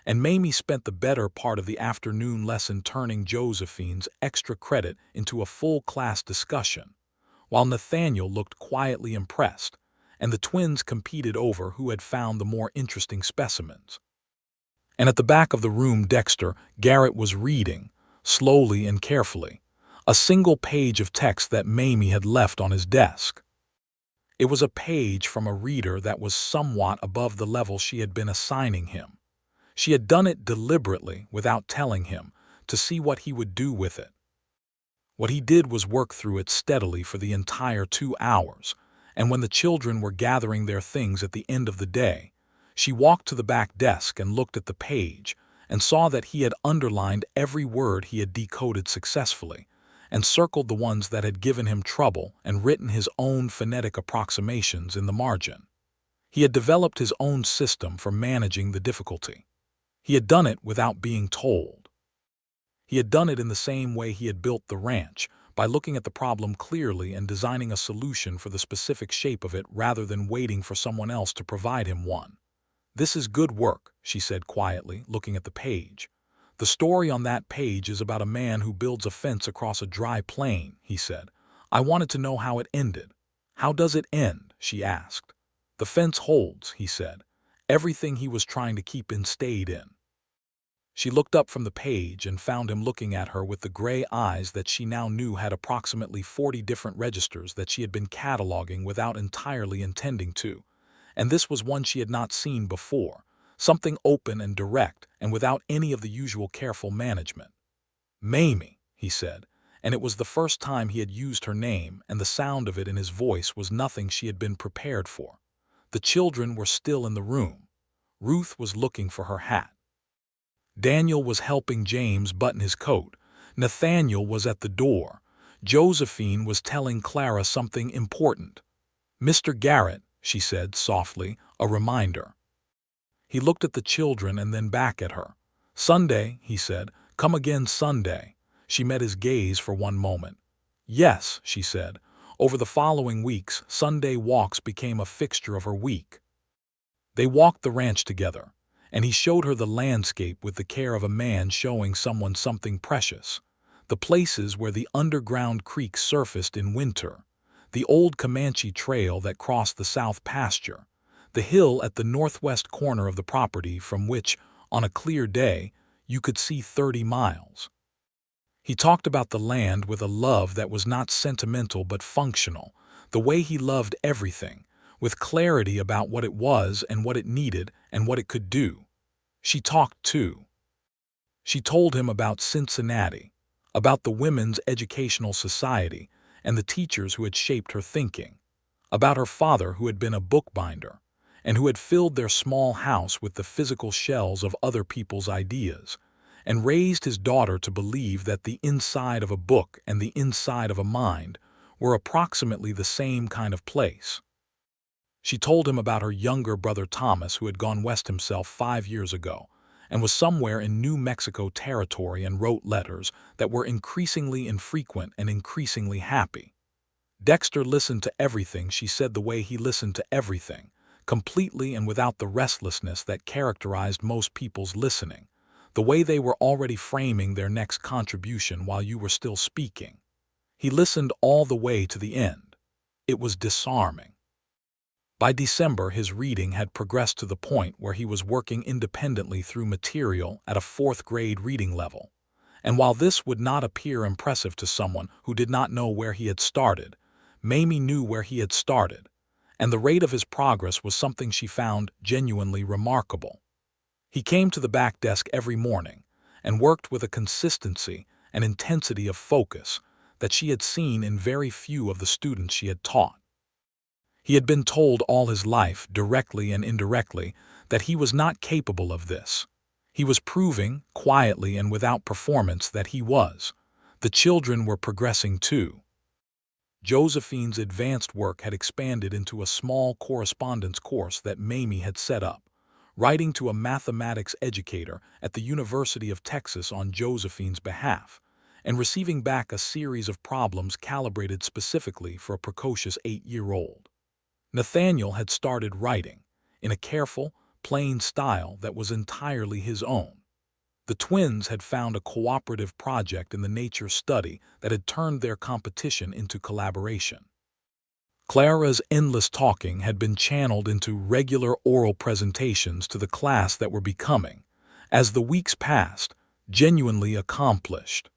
and Mamie spent the better part of the afternoon lesson turning Josephine's extra credit into a full class discussion, while Nathaniel looked quietly impressed, and the twins competed over who had found the more interesting specimens. And at the back of the room, Dexter Garrett was reading, slowly and carefully, a single page of text that Mamie had left on his desk. It was a page from a reader that was somewhat above the level she had been assigning him. She had done it deliberately, without telling him, to see what he would do with it. What he did was work through it steadily for the entire 2 hours, and when the children were gathering their things at the end of the day, she walked to the back desk and looked at the page and saw that he had underlined every word he had decoded successfully, and circled the ones that had given him trouble and written his own phonetic approximations in the margin. He had developed his own system for managing the difficulty. He had done it without being told. He had done it in the same way he had built the ranch, by looking at the problem clearly and designing a solution for the specific shape of it rather than waiting for someone else to provide him one. "This is good work," she said quietly, looking at the page. "The story on that page is about a man who builds a fence across a dry plain," he said. "I wanted to know how it ended." "How does it end?" she asked. "The fence holds," he said. "Everything he was trying to keep in stayed in." She looked up from the page and found him looking at her with the gray eyes that she now knew had approximately 40 different registers that she had been cataloging without entirely intending to. And this was one she had not seen before, something open and direct and without any of the usual careful management. "Mamie," he said, and it was the first time he had used her name, and the sound of it in his voice was nothing she had been prepared for. The children were still in the room. Ruth was looking for her hat. Daniel was helping James button his coat. Nathaniel was at the door. Josephine was telling Clara something important. "Mr. Garrett," she said softly, a reminder. He looked at the children and then back at her. "Sunday," he said. "Come again Sunday." She met his gaze for one moment. "Yes," she said. Over the following weeks, Sunday walks became a fixture of her week. They walked the ranch together, and he showed her the landscape with the care of a man showing someone something precious. The places where the underground creek surfaced in winter, the old Comanche trail that crossed the south pasture, the hill at the northwest corner of the property from which, on a clear day, you could see 30 miles. He talked about the land with a love that was not sentimental but functional, the way he loved everything, with clarity about what it was and what it needed and what it could do. She talked too. She told him about Cincinnati, about the Women's Educational Society and the teachers who had shaped her thinking, about her father who had been a bookbinder and who had filled their small house with the physical shells of other people's ideas, and raised his daughter to believe that the inside of a book and the inside of a mind were approximately the same kind of place. She told him about her younger brother Thomas, who had gone west himself 5 years ago and was somewhere in New Mexico territory, and wrote letters that were increasingly infrequent and increasingly happy. Dexter listened to everything she said the way he listened to everything, completely and without the restlessness that characterized most people's listening, the way they were already framing their next contribution while you were still speaking. He listened all the way to the end. It was disarming. By December, his reading had progressed to the point where he was working independently through material at a 4th grade reading level. And while this would not appear impressive to someone who did not know where he had started, Mamie knew where he had started, and the rate of his progress was something she found genuinely remarkable. He came to the back desk every morning and worked with a consistency and intensity of focus that she had seen in very few of the students she had taught. He had been told all his life, directly and indirectly, that he was not capable of this. He was proving, quietly and without performance, that he was. The children were progressing too. Josephine's advanced work had expanded into a small correspondence course that Mamie had set up, writing to a mathematics educator at the University of Texas on Josephine's behalf, and receiving back a series of problems calibrated specifically for a precocious 8-year-old. Nathaniel had started writing, in a careful, plain style that was entirely his own. The twins had found a cooperative project in the nature study that had turned their competition into collaboration. Clara's endless talking had been channeled into regular oral presentations to the class that were becoming, as the weeks passed, genuinely accomplished.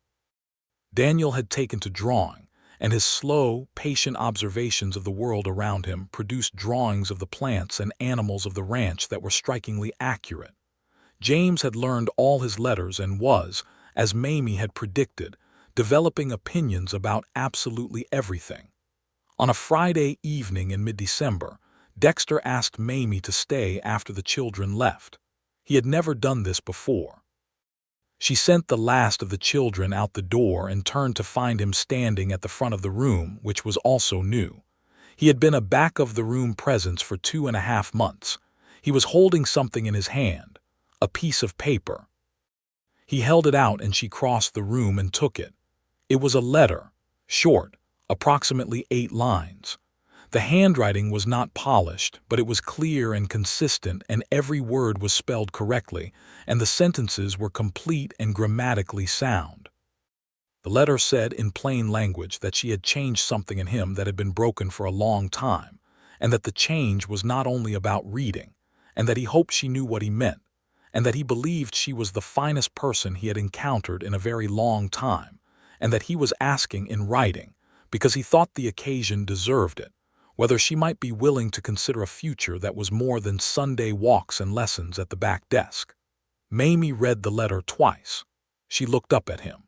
Daniel had taken to drawing, and his slow, patient observations of the world around him produced drawings of the plants and animals of the ranch that were strikingly accurate. James had learned all his letters and was, as Mamie had predicted, developing opinions about absolutely everything. On a Friday evening in mid-December, Dexter asked Mamie to stay after the children left. He had never done this before. She sent the last of the children out the door and turned to find him standing at the front of the room, which was also new. He had been a back-of-the-room presence for 2.5 months. He was holding something in his hand, a piece of paper. He held it out and she crossed the room and took it. It was a letter, short, approximately 8 lines. The handwriting was not polished, but it was clear and consistent, and every word was spelled correctly, and the sentences were complete and grammatically sound. The letter said in plain language that she had changed something in him that had been broken for a long time, and that the change was not only about reading, and that he hoped she knew what he meant, and that he believed she was the finest person he had encountered in a very long time, and that he was asking in writing, because he thought the occasion deserved it, whether she might be willing to consider a future that was more than Sunday walks and lessons at the back desk. Mamie read the letter twice. She looked up at him.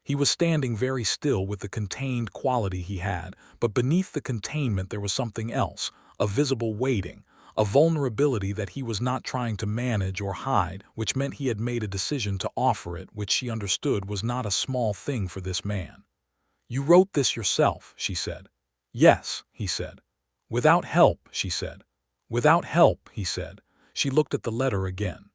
He was standing very still with the contained quality he had, but beneath the containment there was something else, a visible waiting, a vulnerability that he was not trying to manage or hide, which meant he had made a decision to offer it, which she understood was not a small thing for this man. "You wrote this yourself," she said. "Yes," he said. "Without help," she said. "Without help," he said. She looked at the letter again.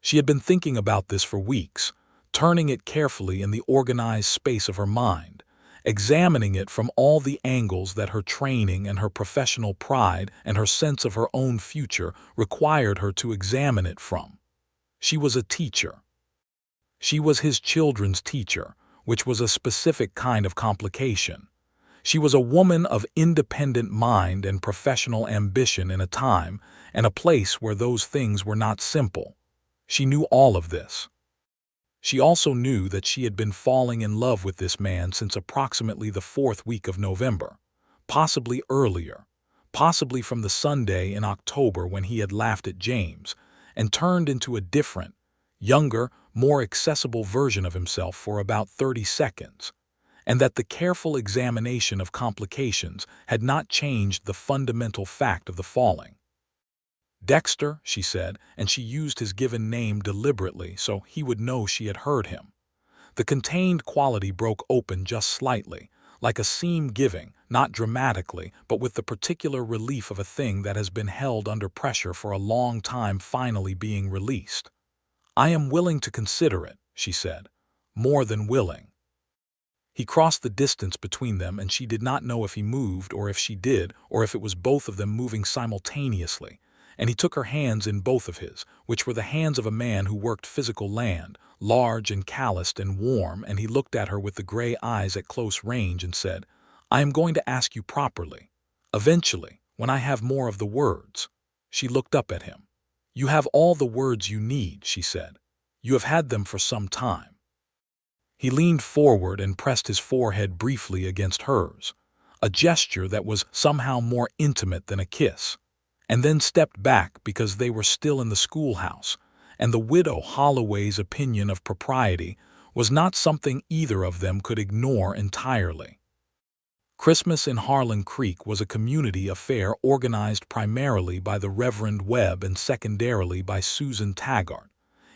She had been thinking about this for weeks, turning it carefully in the organized space of her mind, examining it from all the angles that her training and her professional pride and her sense of her own future required her to examine it from. She was a teacher. She was his children's teacher, which was a specific kind of complication. She was a woman of independent mind and professional ambition in a time and a place where those things were not simple. She knew all of this. She also knew that she had been falling in love with this man since approximately the 4th week of November, possibly earlier, possibly from the Sunday in October when he had laughed at James and turned into a different, younger, more accessible version of himself for about 30 seconds. And that the careful examination of complications had not changed the fundamental fact of the falling. "Dexter," she said, and she used his given name deliberately so he would know she had heard him. The contained quality broke open just slightly, like a seam giving, not dramatically, but with the particular relief of a thing that has been held under pressure for a long time finally being released. "I am willing to consider it," she said. "More than willing." He crossed the distance between them, and she did not know if he moved or if she did, or if it was both of them moving simultaneously, and he took her hands in both of his, which were the hands of a man who worked physical land, large and calloused and warm, and he looked at her with the gray eyes at close range and said, "I am going to ask you properly. Eventually, when I have more of the words." She looked up at him. "You have all the words you need," she said. "You have had them for some time." He leaned forward and pressed his forehead briefly against hers, a gesture that was somehow more intimate than a kiss, and then stepped back because they were still in the schoolhouse, and the widow Holloway's opinion of propriety was not something either of them could ignore entirely. Christmas in Harlan Creek was a community affair organized primarily by the Reverend Webb and secondarily by Susan Taggart,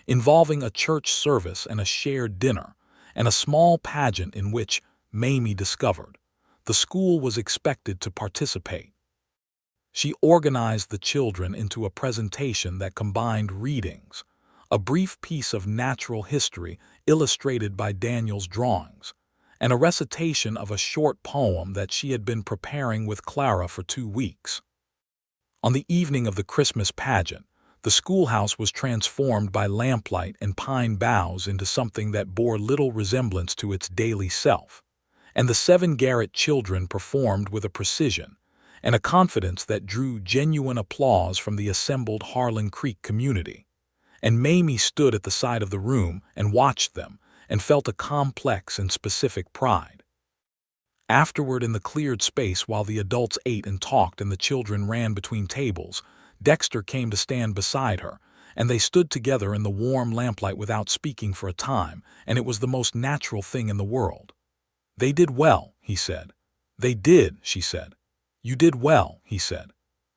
involving a church service and a shared dinner, and a small pageant in which, Mamie discovered, the school was expected to participate. She organized the children into a presentation that combined readings, a brief piece of natural history illustrated by Daniel's drawings, and a recitation of a short poem that she had been preparing with Clara for 2 weeks. On the evening of the Christmas pageant, the schoolhouse was transformed by lamplight and pine boughs into something that bore little resemblance to its daily self, and the 7 Garrett children performed with a precision and a confidence that drew genuine applause from the assembled Harlan Creek community. And Mamie stood at the side of the room and watched them and felt a complex and specific pride. Afterward, in the cleared space while the adults ate and talked and the children ran between tables, Dexter came to stand beside her, and they stood together in the warm lamplight without speaking for a time, and it was the most natural thing in the world. "They did well," he said. "They did," she said. "You did well," he said.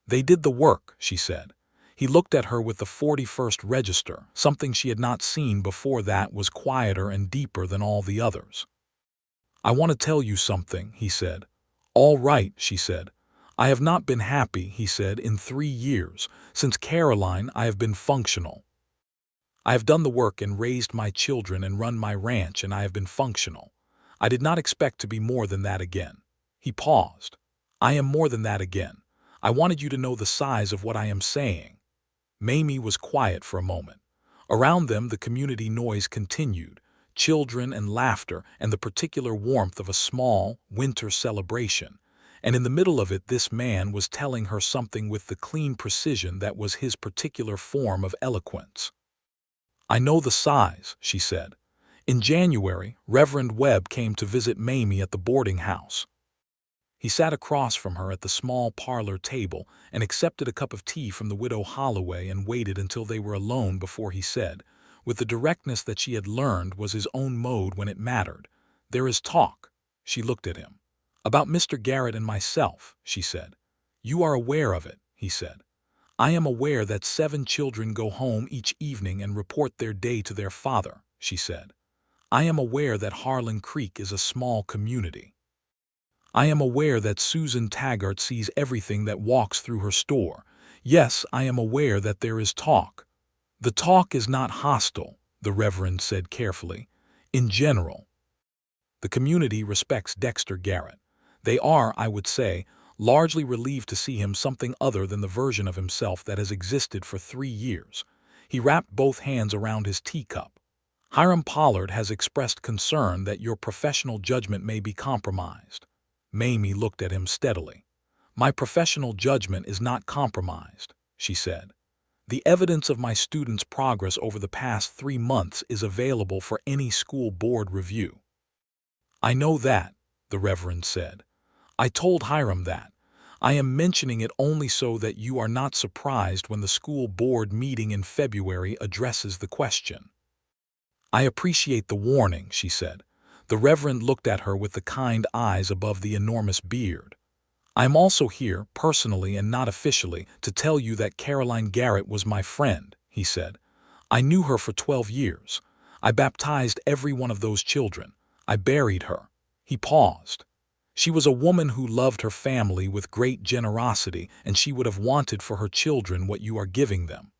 "They did the work," she said. He looked at her with the 41st register, something she had not seen before that was quieter and deeper than all the others. "I want to tell you something," he said. "All right," she said. "I have not been happy," he said, "in 3 years. Since Caroline, I have been functional. I have done the work and raised my children and run my ranch, and I have been functional. I did not expect to be more than that again." He paused. "I am more than that again. I wanted you to know the size of what I am saying." Mamie was quiet for a moment. Around them the community noise continued, children and laughter and the particular warmth of a small, winter celebration. And in the middle of it this man was telling her something with the clean precision that was his particular form of eloquence. "I know the size," she said. "In January, Reverend Webb came to visit Mamie at the boarding house. He sat across from her at the small parlor table and accepted a cup of tea from the widow Holloway and waited until they were alone before he said, with the directness that she had learned was his own mode when it mattered, 'There is talk.'" She looked at him. "About Mr. Garrett and myself," she said. "You are aware of it," he said. "I am aware that 7 children go home each evening and report their day to their father," she said. "I am aware that Harlan Creek is a small community. I am aware that Susan Taggart sees everything that walks through her store. Yes, I am aware that there is talk. The talk is not hostile," the Reverend said carefully. "In general, the community respects Dexter Garrett. They are, I would say, largely relieved to see him something other than the version of himself that has existed for 3 years." He wrapped both hands around his teacup. "Hiram Pollard has expressed concern that your professional judgment may be compromised." Mamie looked at him steadily. "My professional judgment is not compromised," she said. "The evidence of my students' progress over the past 3 months is available for any school board review." "I know that," the Reverend said. "I told Hiram that. I am mentioning it only so that you are not surprised when the school board meeting in February addresses the question." "I appreciate the warning," she said. The Reverend looked at her with the kind eyes above the enormous beard. "I am also here, personally and not officially, to tell you that Caroline Garrett was my friend," he said. "I knew her for 12 years. I baptized every one of those children. I buried her." He paused. "She was a woman who loved her family with great generosity, and she would have wanted for her children what you are giving them.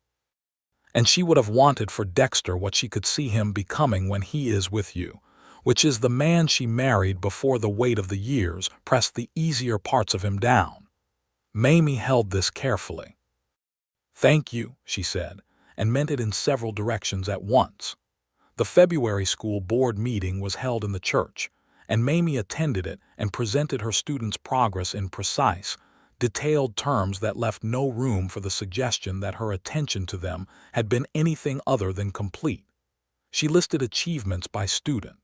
And she would have wanted for Dexter what she could see him becoming when he is with you, which is the man she married before the weight of the years pressed the easier parts of him down." Mamie held this carefully. "Thank you," she said, and meant it in several directions at once. The February school board meeting was held in the church, and Mamie attended it and presented her students' progress in precise, detailed terms that left no room for the suggestion that her attention to them had been anything other than complete. She listed achievements by student.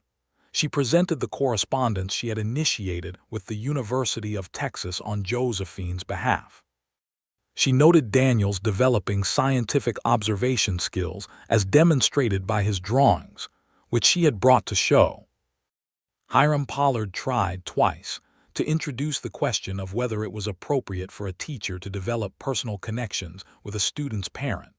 She presented the correspondence she had initiated with the University of Texas on Josephine's behalf. She noted Daniel's developing scientific observation skills as demonstrated by his drawings, which she had brought to show. Hiram Pollard tried twice to introduce the question of whether it was appropriate for a teacher to develop personal connections with a student's parent.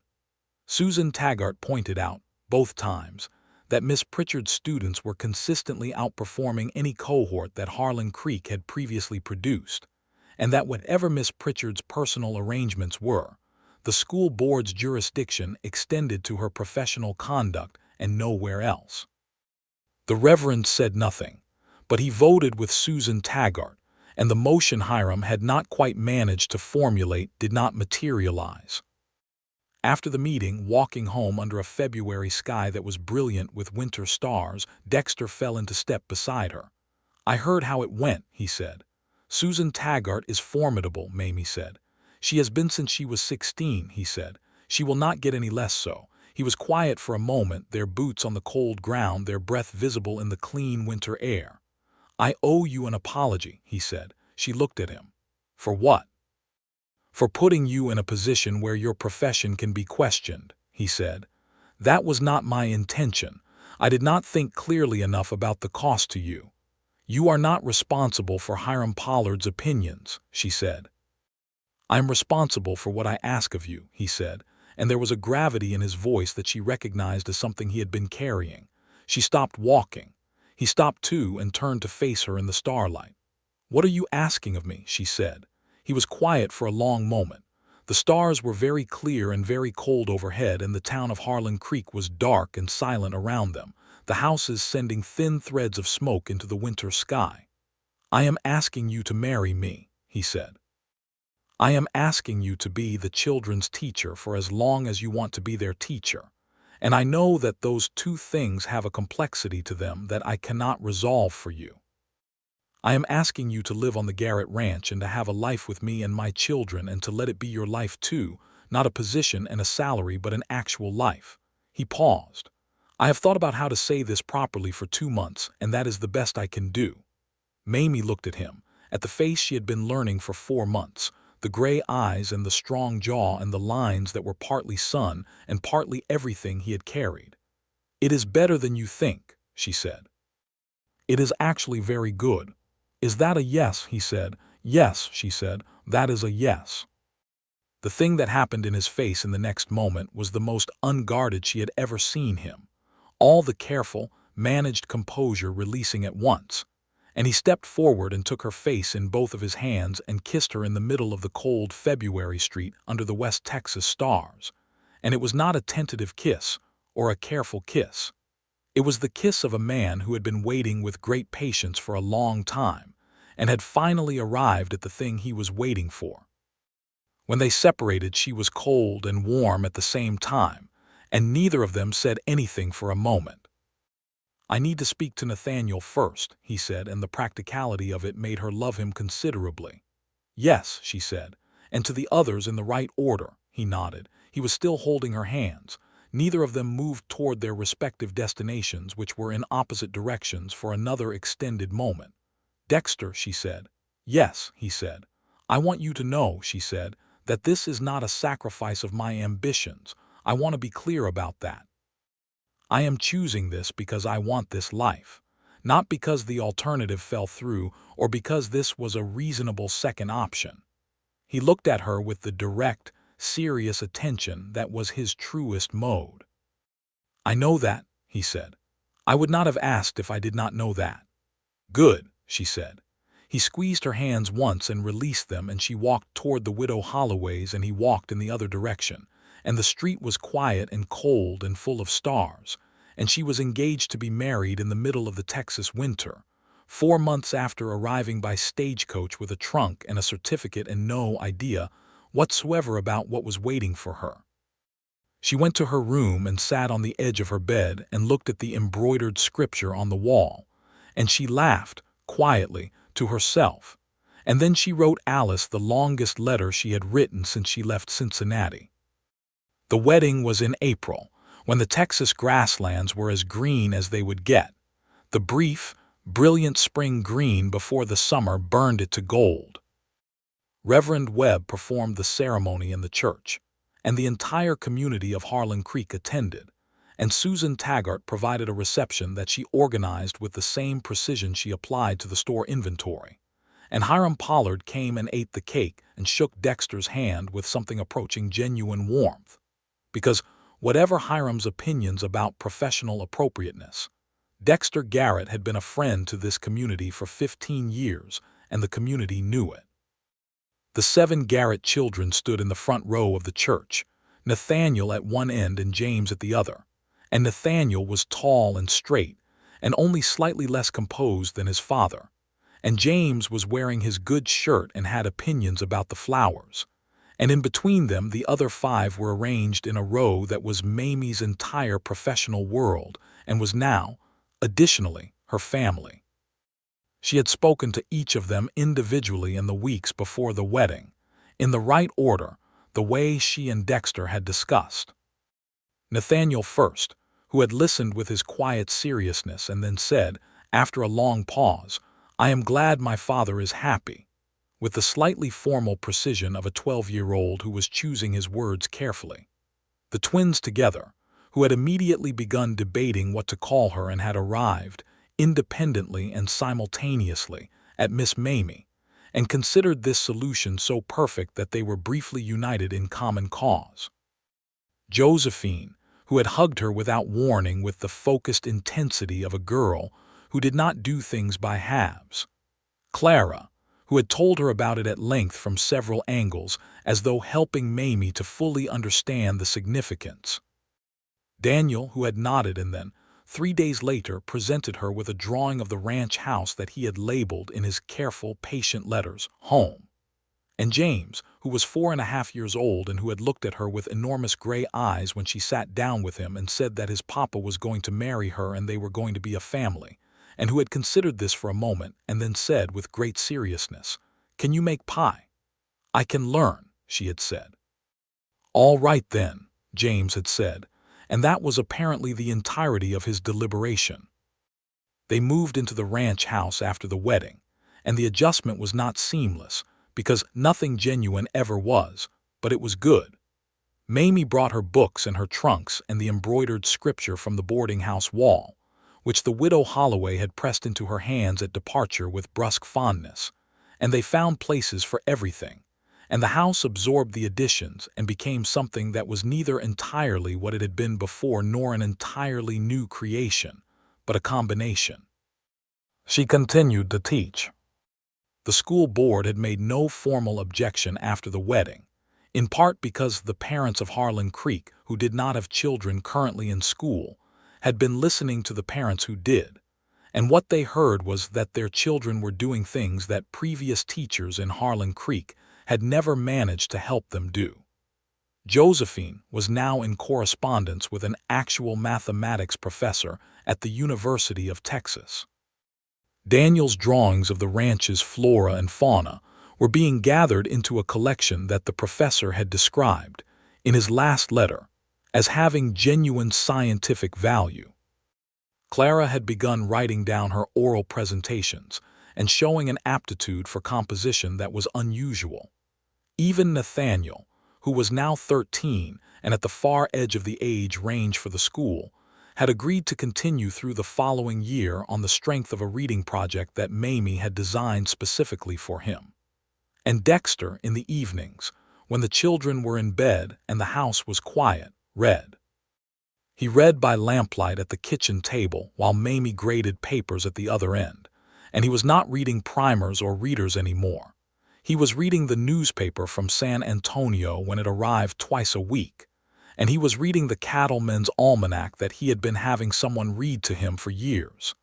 Susan Taggart pointed out, both times, that Miss Pritchard's students were consistently outperforming any cohort that Harlan Creek had previously produced, and that whatever Miss Pritchard's personal arrangements were, the school board's jurisdiction extended to her professional conduct and nowhere else. The Reverend said nothing, but he voted with Susan Taggart, and the motion Hiram had not quite managed to formulate did not materialize. After the meeting, walking home under a February sky that was brilliant with winter stars, Dexter fell into step beside her. "I heard how it went," he said. "Susan Taggart is formidable," Mamie said. "She has been since she was 16, he said. "She will not get any less so." He was quiet for a moment, their boots on the cold ground, their breath visible in the clean winter air. "I owe you an apology," he said. She looked at him. "For what?" "For putting you in a position where your profession can be questioned," he said. "That was not my intention. I did not think clearly enough about the cost to you." "You are not responsible for Hiram Pollard's opinions," she said. "I am responsible for what I ask of you," he said, and there was a gravity in his voice that she recognized as something he had been carrying. She stopped walking. He stopped too and turned to face her in the starlight. "What are you asking of me?" she said. He was quiet for a long moment. The stars were very clear and very cold overhead, and the town of Harlan Creek was dark and silent around them, the houses sending thin threads of smoke into the winter sky. "I am asking you to marry me," he said. "I am asking you to be the children's teacher for as long as you want to be their teacher. And I know that those two things have a complexity to them that I cannot resolve for you. I am asking you to live on the Garrett Ranch and to have a life with me and my children, and to let it be your life too, not a position and a salary but an actual life." He paused. "I have thought about how to say this properly for 2 months, and that is the best I can do." Mamie looked at him, at the face she had been learning for 4 months, the gray eyes and the strong jaw and the lines that were partly sun and partly everything he had carried. "It is better than you think," she said. "It is actually very good." "Is that a yes?" he said. "Yes," she said, "that is a yes." The thing that happened in his face in the next moment was the most unguarded she had ever seen him, all the careful, managed composure releasing at once. And he stepped forward and took her face in both of his hands and kissed her in the middle of the cold February street under the West Texas stars. And it was not a tentative kiss or a careful kiss. It was the kiss of a man who had been waiting with great patience for a long time and had finally arrived at the thing he was waiting for. When they separated, she was cold and warm at the same time, and neither of them said anything for a moment. "I need to speak to Nathaniel first," he said, and the practicality of it made her love him considerably. "Yes," she said, "and to the others in the right order," he nodded. He was still holding her hands. Neither of them moved toward their respective destinations, which were in opposite directions, for another extended moment. "Dexter," she said. "Yes," he said. "I want you to know," she said, "that this is not a sacrifice of my ambitions. I want to be clear about that. I am choosing this because I want this life, not because the alternative fell through or because this was a reasonable second option." He looked at her with the direct, serious attention that was his truest mode. "I know that," he said. "I would not have asked if I did not know that." "Good," she said. He squeezed her hands once and released them, and she walked toward the Widow Holloway's and he walked in the other direction, and the street was quiet and cold and full of stars, and she was engaged to be married in the middle of the Texas winter, 4 months after arriving by stagecoach with a trunk and a certificate and no idea whatsoever about what was waiting for her. She went to her room and sat on the edge of her bed and looked at the embroidered scripture on the wall, and she laughed, quietly, to herself. And then she wrote Alice the longest letter she had written since she left Cincinnati. The wedding was in April, when the Texas grasslands were as green as they would get. The brief, brilliant spring green before the summer burned it to gold. Reverend Webb performed the ceremony in the church, and the entire community of Harlan Creek attended, and Susan Taggart provided a reception that she organized with the same precision she applied to the store inventory. And Hiram Pollard came and ate the cake and shook Dexter's hand with something approaching genuine warmth. Because, whatever Hiram's opinions about professional appropriateness, Dexter Garrett had been a friend to this community for 15 years, and the community knew it. The 7 Garrett children stood in the front row of the church, Nathaniel at one end and James at the other, and Nathaniel was tall and straight, and only slightly less composed than his father, and James was wearing his good shirt and had opinions about the flowers. And in between them the other 5 were arranged in a row that was Mamie's entire professional world and was now, additionally, her family. She had spoken to each of them individually in the weeks before the wedding, in the right order, the way she and Dexter had discussed. Nathaniel first, who had listened with his quiet seriousness and then said, after a long pause, "I am glad my father is happy," with the slightly formal precision of a 12-year-old who was choosing his words carefully. The twins together, who had immediately begun debating what to call her and had arrived, independently and simultaneously, at Miss Mamie, and considered this solution so perfect that they were briefly united in common cause. Josephine, who had hugged her without warning with the focused intensity of a girl who did not do things by halves. Clara, who had told her about it at length from several angles, as though helping Mamie to fully understand the significance. Daniel, who had nodded and then, 3 days later, presented her with a drawing of the ranch house that he had labeled in his careful, patient letters, "Home." And James, who was 4.5 years old and who had looked at her with enormous gray eyes when she sat down with him and said that his papa was going to marry her and they were going to be a family, and who had considered this for a moment and then said with great seriousness, "Can you make pie?" "I can learn," she had said. "All right then," James had said, and that was apparently the entirety of his deliberation. They moved into the ranch house after the wedding, and the adjustment was not seamless, because nothing genuine ever was, but it was good. Mamie brought her books and her trunks and the embroidered scripture from the boarding house wall, which the widow Holloway had pressed into her hands at departure with brusque fondness, and they found places for everything, and the house absorbed the additions and became something that was neither entirely what it had been before nor an entirely new creation, but a combination. She continued to teach. The school board had made no formal objection after the wedding, in part because the parents of Harlan Creek, who did not have children currently in school, had been listening to the parents who did, and what they heard was that their children were doing things that previous teachers in Harlan Creek had never managed to help them do. Josephine was now in correspondence with an actual mathematics professor at the University of Texas. Daniel's drawings of the ranch's flora and fauna were being gathered into a collection that the professor had described, in his last letter, as having genuine scientific value. Clara had begun writing down her oral presentations and showing an aptitude for composition that was unusual. Even Nathaniel, who was now 13 and at the far edge of the age range for the school, had agreed to continue through the following year on the strength of a reading project that Mamie had designed specifically for him. And Dexter, in the evenings, when the children were in bed and the house was quiet, read. He read by lamplight at the kitchen table while Mamie graded papers at the other end, and he was not reading primers or readers anymore. He was reading the newspaper from San Antonio when it arrived twice a week, and he was reading the Cattleman's Almanac that he had been having someone read to him for years.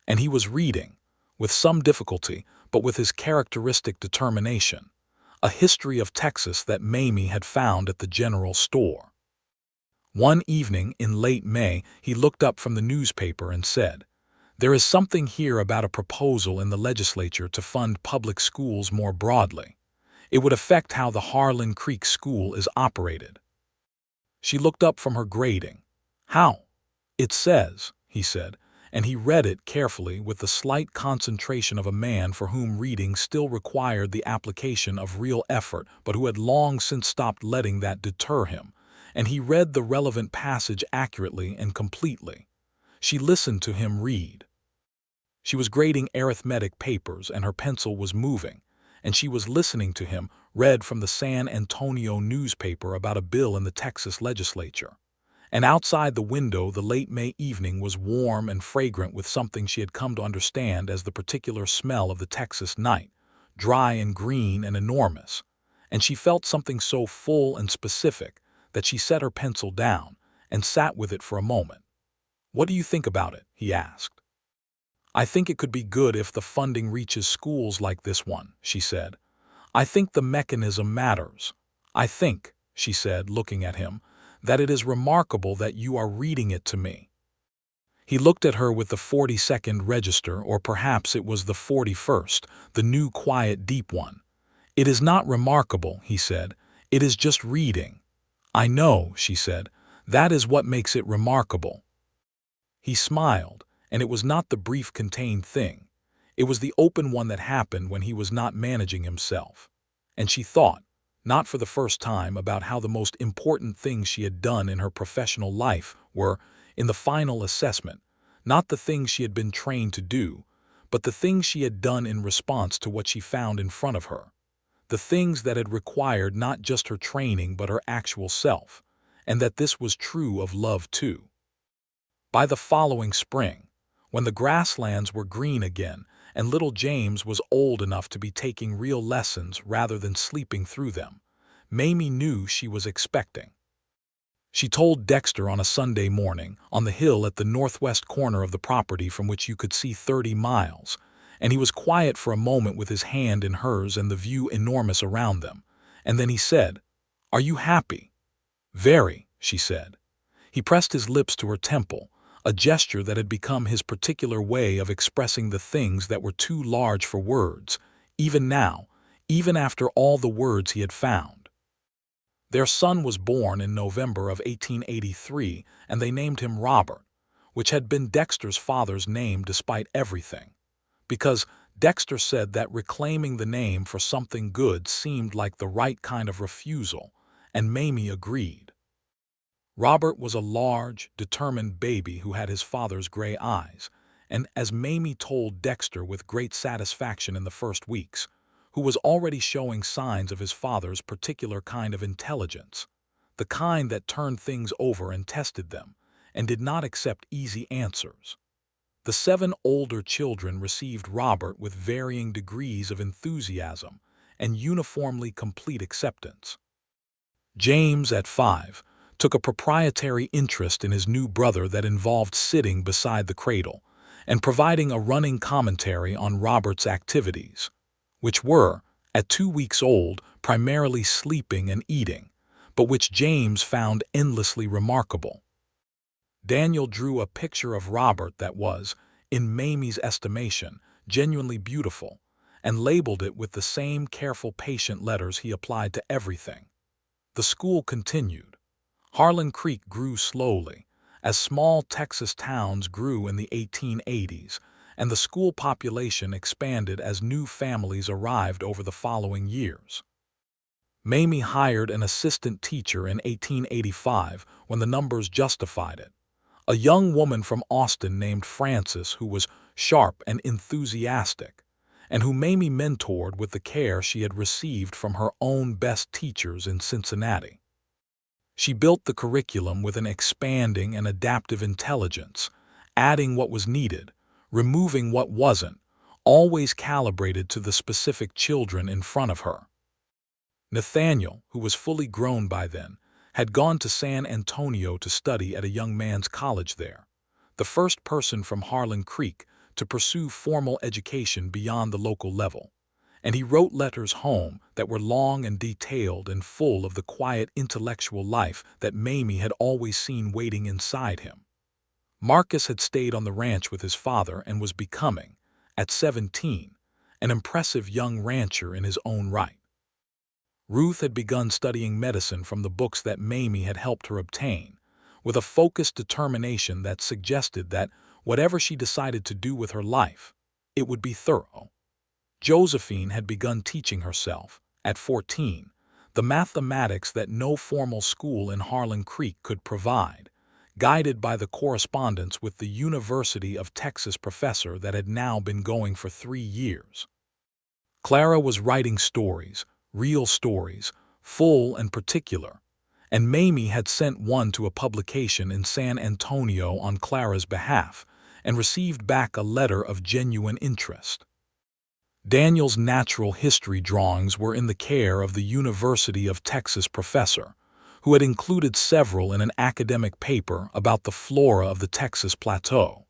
And he was reading, with some difficulty, but with his characteristic determination, a history of Texas that Mamie had found at the general store. One evening in late May, he looked up from the newspaper and said, "There is something here about a proposal in the legislature to fund public schools more broadly. It would affect how the Harlan Creek School is operated." She looked up from her grading. "How?" "It says," he said, and he read it carefully with the slight concentration of a man for whom reading still required the application of real effort but who had long since stopped letting that deter him, and he read the relevant passage accurately and completely. She listened to him read. She was grading arithmetic papers and her pencil was moving, and she was listening to him read from the San Antonio newspaper about a bill in the Texas legislature. And outside the window the late May evening was warm and fragrant with something she had come to understand as the particular smell of the Texas night, dry and green and enormous, and she felt something so full and specific that she set her pencil down and sat with it for a moment. "What do you think about it?" he asked. "I think it could be good if the funding reaches schools like this one," she said. "I think the mechanism matters. I think," she said, looking at him, "that it is remarkable that you are reading it to me." He looked at her with the 42nd register, or perhaps it was the 41st, the new quiet deep one. "It is not remarkable," he said. "It is just reading." "I know," she said. "That is what makes it remarkable." He smiled, and it was not the brief contained thing. It was the open one that happened when he was not managing himself. And she thought, not for the first time, about how the most important things she had done in her professional life were, in the final assessment, not the things she had been trained to do, but the things she had done in response to what she found in front of her. The things that had required not just her training but her actual self, and that this was true of love too. By the following spring, when the grasslands were green again and little James was old enough to be taking real lessons rather than sleeping through them, Mamie knew she was expecting. She told Dexter on a Sunday morning, on the hill at the northwest corner of the property from which you could see 30 miles, and he was quiet for a moment with his hand in hers and the view enormous around them, and then he said, "Are you happy?" "Very," she said. He pressed his lips to her temple, a gesture that had become his particular way of expressing the things that were too large for words, even now, even after all the words he had found. Their son was born in November of 1883, and they named him Robert, which had been Dexter's father's name despite everything, because Dexter said that reclaiming the name for something good seemed like the right kind of refusal, and Mamie agreed. Robert was a large, determined baby who had his father's gray eyes, and, as Mamie told Dexter with great satisfaction in the first weeks, who was already showing signs of his father's particular kind of intelligence, the kind that turned things over and tested them, and did not accept easy answers. The 7 older children received Robert with varying degrees of enthusiasm and uniformly complete acceptance. James, at 5, took a proprietary interest in his new brother that involved sitting beside the cradle and providing a running commentary on Robert's activities, which were, at 2 weeks old, primarily sleeping and eating, but which James found endlessly remarkable. Daniel drew a picture of Robert that was, in Mamie's estimation, genuinely beautiful, and labeled it with the same careful, patient letters he applied to everything. The school continued. Harlan Creek grew slowly, as small Texas towns grew in the 1880s, and the school population expanded as new families arrived over the following years. Mamie hired an assistant teacher in 1885 when the numbers justified it, a young woman from Austin named Frances who was sharp and enthusiastic, and who Mamie mentored with the care she had received from her own best teachers in Cincinnati. She built the curriculum with an expanding and adaptive intelligence, adding what was needed, removing what wasn't, always calibrated to the specific children in front of her. Nathaniel, who was fully grown by then, had gone to San Antonio to study at a young man's college there, the first person from Harlan Creek to pursue formal education beyond the local level, and he wrote letters home that were long and detailed and full of the quiet intellectual life that Mamie had always seen waiting inside him. Marcus had stayed on the ranch with his father and was becoming, at 17, an impressive young rancher in his own right. Ruth had begun studying medicine from the books that Mamie had helped her obtain, with a focused determination that suggested that whatever she decided to do with her life, it would be thorough. Josephine had begun teaching herself, at 14, the mathematics that no formal school in Harlan Creek could provide, guided by the correspondence with the University of Texas professor that had now been going for 3 years. Clara was writing stories, real stories, full and particular, and Mamie had sent one to a publication in San Antonio on Clara's behalf and received back a letter of genuine interest. Daniel's natural history drawings were in the care of the University of Texas professor, who had included several in an academic paper about the flora of the Texas Plateau.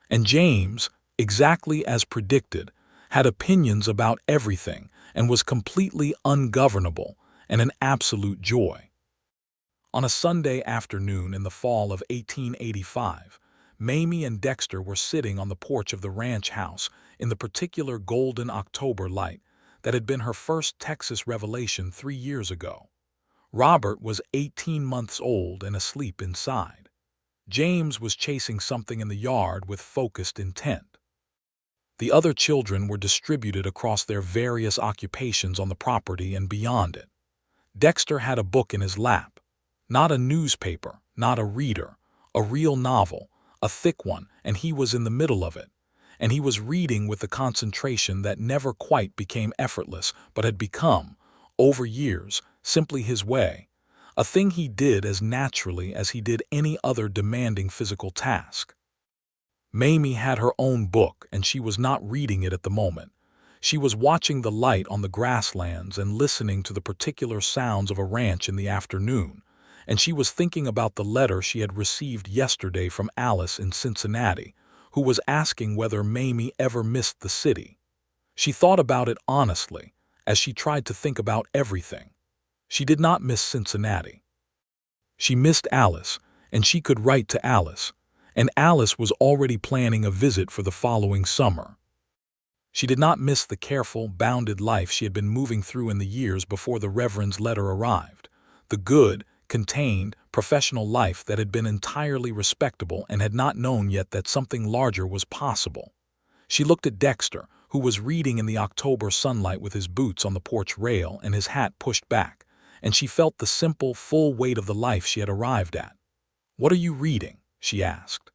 And James, exactly as predicted, had opinions about everything, and was completely ungovernable and an absolute joy. On a Sunday afternoon in the fall of 1885, Mamie and Dexter were sitting on the porch of the ranch house in the particular golden October light that had been her first Texas revelation 3 years ago. Robert was 18 months old and asleep inside. James was chasing something in the yard with focused intent. The other children were distributed across their various occupations on the property and beyond it. Dexter had a book in his lap. Not a newspaper, not a reader, a real novel, a thick one, and he was in the middle of it. And he was reading with the concentration that never quite became effortless, but had become, over years, simply his way, a thing he did as naturally as he did any other demanding physical task. Mamie had her own book, and she was not reading it at the moment. She was watching the light on the grasslands and listening to the particular sounds of a ranch in the afternoon, and she was thinking about the letter she had received yesterday from Alice in Cincinnati, who was asking whether Mamie ever missed the city. She thought about it honestly, as she tried to think about everything. She did not miss Cincinnati. She missed Alice, and she could write to Alice, and Alice was already planning a visit for the following summer. She did not miss the careful, bounded life she had been moving through in the years before the Reverend's letter arrived, the good, contained, professional life that had been entirely respectable and had not known yet that something larger was possible. She looked at Dexter, who was reading in the October sunlight with his boots on the porch rail and his hat pushed back, and she felt the simple, full weight of the life she had arrived at. "What are you reading?" she asked.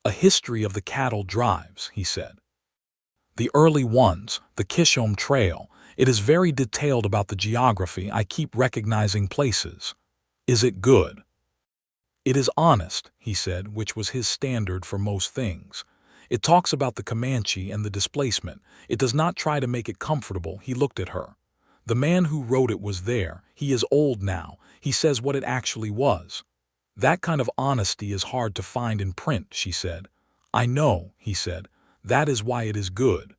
"A history of the cattle drives," he said. "The early ones, the Kishom Trail. It is very detailed about the geography. I keep recognizing places." "Is it good?" "It is honest," he said, which was his standard for most things. "It talks about the Comanche and the displacement. It does not try to make it comfortable." He looked at her. "The man who wrote it was there. He is old now. He says what it actually was." "That kind of honesty is hard to find in print," she said. "I know," he said. "That is why it is good."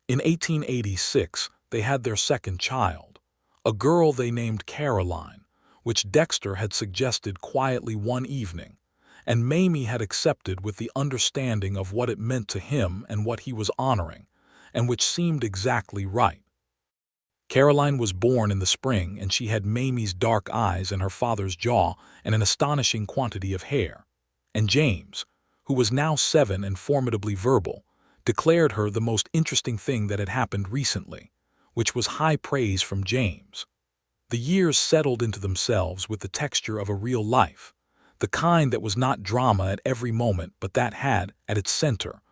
In 1886, they had their second child, a girl they named Caroline, which Dexter had suggested quietly one evening, and Mamie had accepted with the understanding of what it meant to him and what he was honoring, and which seemed exactly right. Caroline was born in the spring, and she had Mamie's dark eyes and her father's jaw and an astonishing quantity of hair. And James, who was now 7 and formidably verbal, declared her the most interesting thing that had happened recently, which was high praise from James. The years settled into themselves with the texture of a real life, the kind that was not drama at every moment but that had, at its center,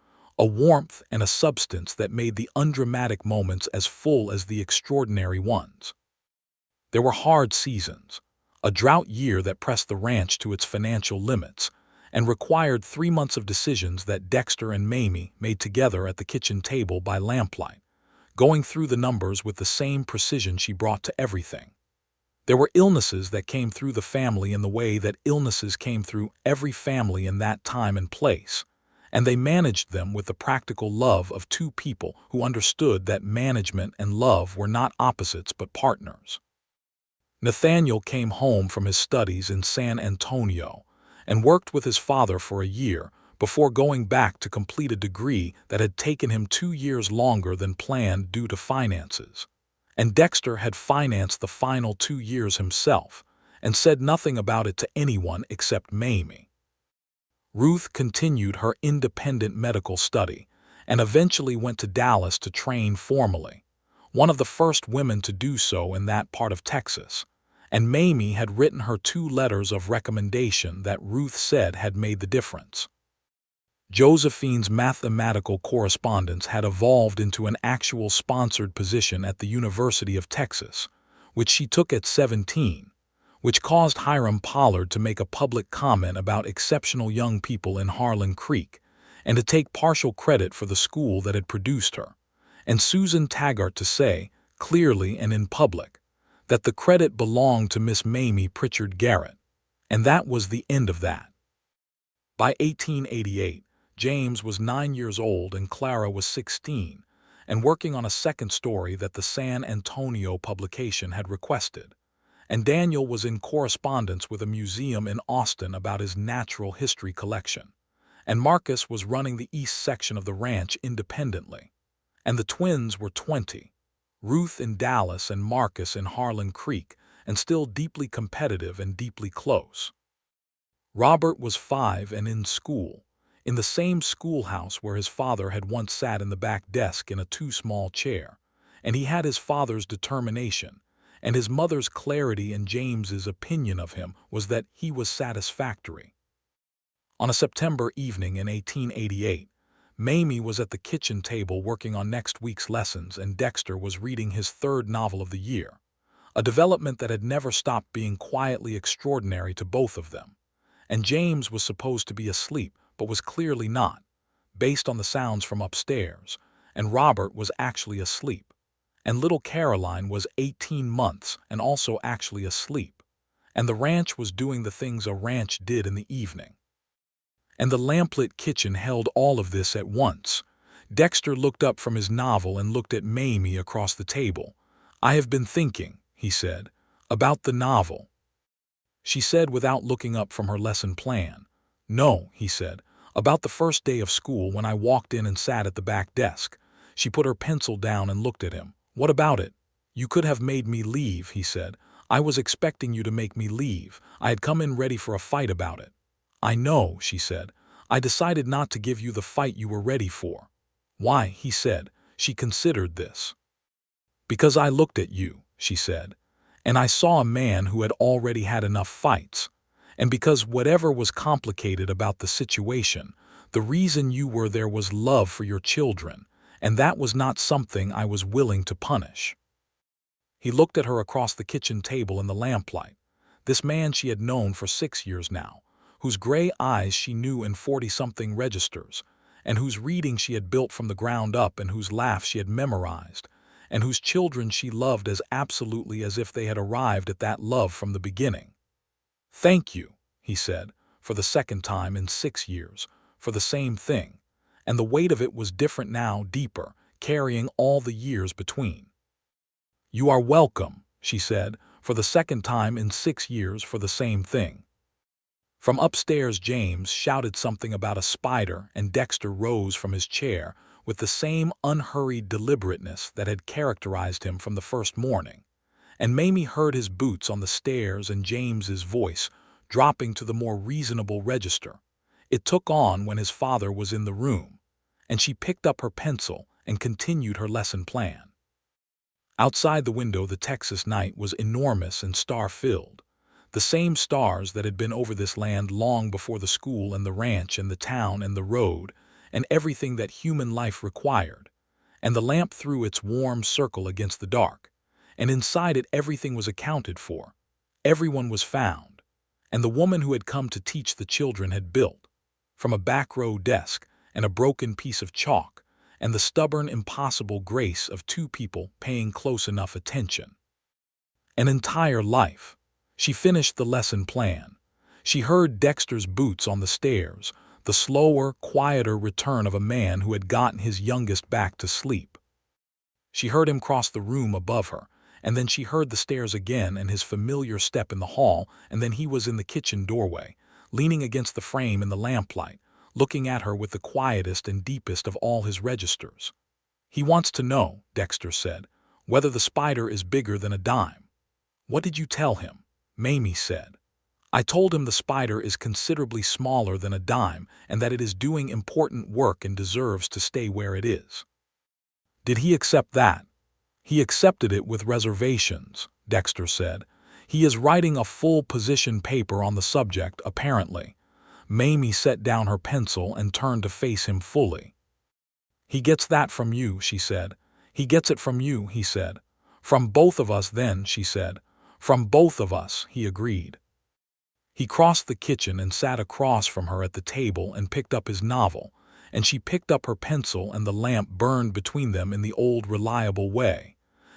a warmth and a substance that made the undramatic moments as full as the extraordinary ones. There were hard seasons, a drought year that pressed the ranch to its financial limits, and required 3 months of decisions that Dexter and Mamie made together at the kitchen table by lamplight, going through the numbers with the same precision she brought to everything. There were illnesses that came through the family in the way that illnesses came through every family in that time and place, and they managed them with the practical love of two people who understood that management and love were not opposites but partners. Nathaniel came home from his studies in San Antonio and worked with his father for a year before going back to complete a degree that had taken him 2 years longer than planned due to finances. And Dexter had financed the final 2 years himself and said nothing about it to anyone except Mamie. Ruth continued her independent medical study and eventually went to Dallas to train formally, one of the first women to do so in that part of Texas, and Mamie had written her 2 letters of recommendation that Ruth said had made the difference. Josephine's mathematical correspondence had evolved into an actual sponsored position at the University of Texas, which she took at 17, which caused Hiram Pollard to make a public comment about exceptional young people in Harlan Creek and to take partial credit for the school that had produced her, and Susan Taggart to say, clearly and in public, that the credit belonged to Miss Mamie Pritchard Garrett, and that was the end of that. By 1888, James was 9 years old and Clara was 16, and working on a second story that the San Antonio publication had requested. And Daniel was in correspondence with a museum in Austin about his natural history collection. And Marcus was running the east section of the ranch independently. And the twins were 20, Ruth in Dallas and Marcus in Harlan Creek, and still deeply competitive and deeply close. Robert was 5 and in school, in the same schoolhouse where his father had once sat in the back desk in a too-small chair, and he had his father's determination, and his mother's clarity, and James's opinion of him was that he was satisfactory. On a September evening in 1888, Mamie was at the kitchen table working on next week's lessons, and Dexter was reading his third novel of the year, a development that had never stopped being quietly extraordinary to both of them. And James was supposed to be asleep, but was clearly not, based on the sounds from upstairs, and Robert was actually asleep. And little Caroline was 18 months and also actually asleep. And the ranch was doing the things a ranch did in the evening. And the lamplit kitchen held all of this at once. Dexter looked up from his novel and looked at Mamie across the table. "I have been thinking," he said, "about the novel." She said without looking up from her lesson plan. "No," he said, "about the first day of school when I walked in and sat at the back desk." She put her pencil down and looked at him. "What about it?" "You could have made me leave," he said. "I was expecting you to make me leave. I had come in ready for a fight about it." "I know," she said. "I decided not to give you the fight you were ready for." "Why?" he said. She considered this. "Because I looked at you," she said, "and I saw a man who had already had enough fights. And because whatever was complicated about the situation, the reason you were there was love for your children, and that was not something I was willing to punish." He looked at her across the kitchen table in the lamplight, this man she had known for 6 years now, whose gray eyes she knew in 40-something registers, and whose reading she had built from the ground up, and whose laugh she had memorized, and whose children she loved as absolutely as if they had arrived at that love from the beginning. "Thank you," he said, for the second time in 6 years, for the same thing, and the weight of it was different now, deeper, carrying all the years between. "You are welcome," she said, for the second time in 6 years, for the same thing. From upstairs James shouted something about a spider, and Dexter rose from his chair with the same unhurried deliberateness that had characterized him from the first morning. And Mamie heard his boots on the stairs and James's voice dropping to the more reasonable register. It took on when his father was in the room, and she picked up her pencil and continued her lesson plan. Outside the window the Texas night was enormous and star-filled, the same stars that had been over this land long before the school and the ranch and the town and the road and everything that human life required. And the lamp threw its warm circle against the dark, and inside it everything was accounted for. Everyone was found, and the woman who had come to teach the children had built, from a back row desk and a broken piece of chalk, and the stubborn, impossible grace of 2 people paying close enough attention. An entire life. She finished the lesson plan. She heard Dexter's boots on the stairs, the slower, quieter return of a man who had gotten his youngest back to sleep. She heard him cross the room above her, and then she heard the stairs again and his familiar step in the hall, and then he was in the kitchen doorway, leaning against the frame in the lamplight, looking at her with the quietest and deepest of all his registers. "He wants to know," Dexter said, "whether the spider is bigger than a dime." "What did you tell him?" Mamie said. "I told him the spider is considerably smaller than a dime and that it is doing important work and deserves to stay where it is." "Did he accept that?" "He accepted it with reservations," Dexter said. "He is writing a full position paper on the subject, apparently." Mamie set down her pencil and turned to face him fully. "He gets that from you," she said. "He gets it from you," he said. "From both of us then," she said. "From both of us," he agreed. He crossed the kitchen and sat across from her at the table and picked up his novel, and she picked up her pencil, and the lamp burned between them in the old reliable way,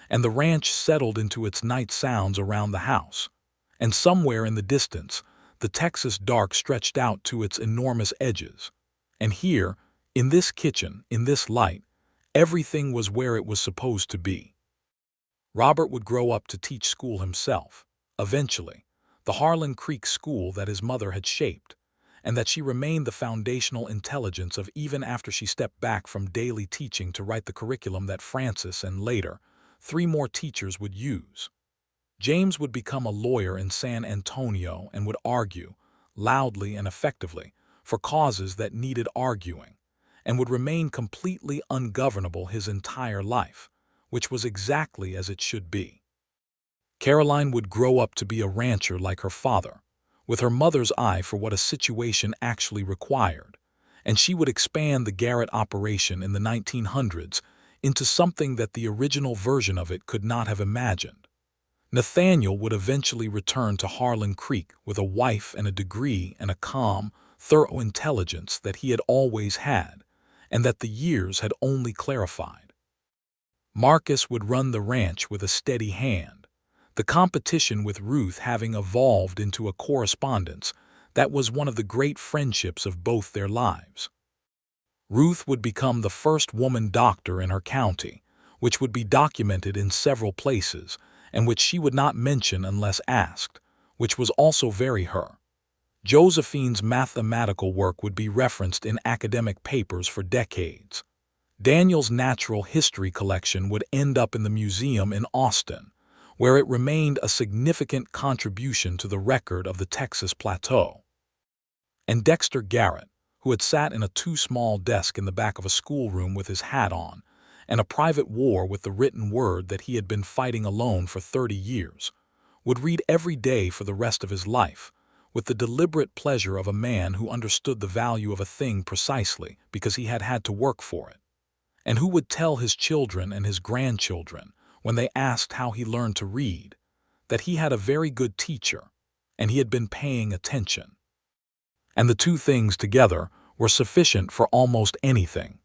and the ranch settled into its night sounds around the house, and somewhere in the distance the Texas dark stretched out to its enormous edges, And here, in this kitchen, in this light, everything was where it was supposed to be. Robert would grow up to teach school himself, eventually, the Harlan Creek school that his mother had shaped, and that she remained the foundational intelligence of even after she stepped back from daily teaching to write the curriculum that Francis and later, 3 more teachers would use. James would become a lawyer in San Antonio and would argue, loudly and effectively, for causes that needed arguing, and would remain completely ungovernable his entire life, which was exactly as it should be. Caroline would grow up to be a rancher like her father, with her mother's eye for what a situation actually required, and she would expand the Garrett operation in the 1900s into something that the original version of it could not have imagined. Nathaniel would eventually return to Harlan Creek with a wife and a degree and a calm, thorough intelligence that he had always had, and that the years had only clarified. Marcus would run the ranch with a steady hand, the competition with Ruth having evolved into a correspondence that was one of the great friendships of both their lives. Ruth would become the first woman doctor in her county, which would be documented in several places, and which she would not mention unless asked, which was also very her. Josephine's mathematical work would be referenced in academic papers for decades. Daniel's natural history collection would end up in the museum in Austin, where it remained a significant contribution to the record of the Texas Plateau. And Dexter Garrett, who had sat in a too-small desk in the back of a schoolroom with his hat on, and a private war with the written word that he had been fighting alone for 30 years, would read every day for the rest of his life, with the deliberate pleasure of a man who understood the value of a thing precisely because he had had to work for it, and who would tell his children and his grandchildren, when they asked how he learned to read, that he had a very good teacher, and he had been paying attention. And the two things together were sufficient for almost anything.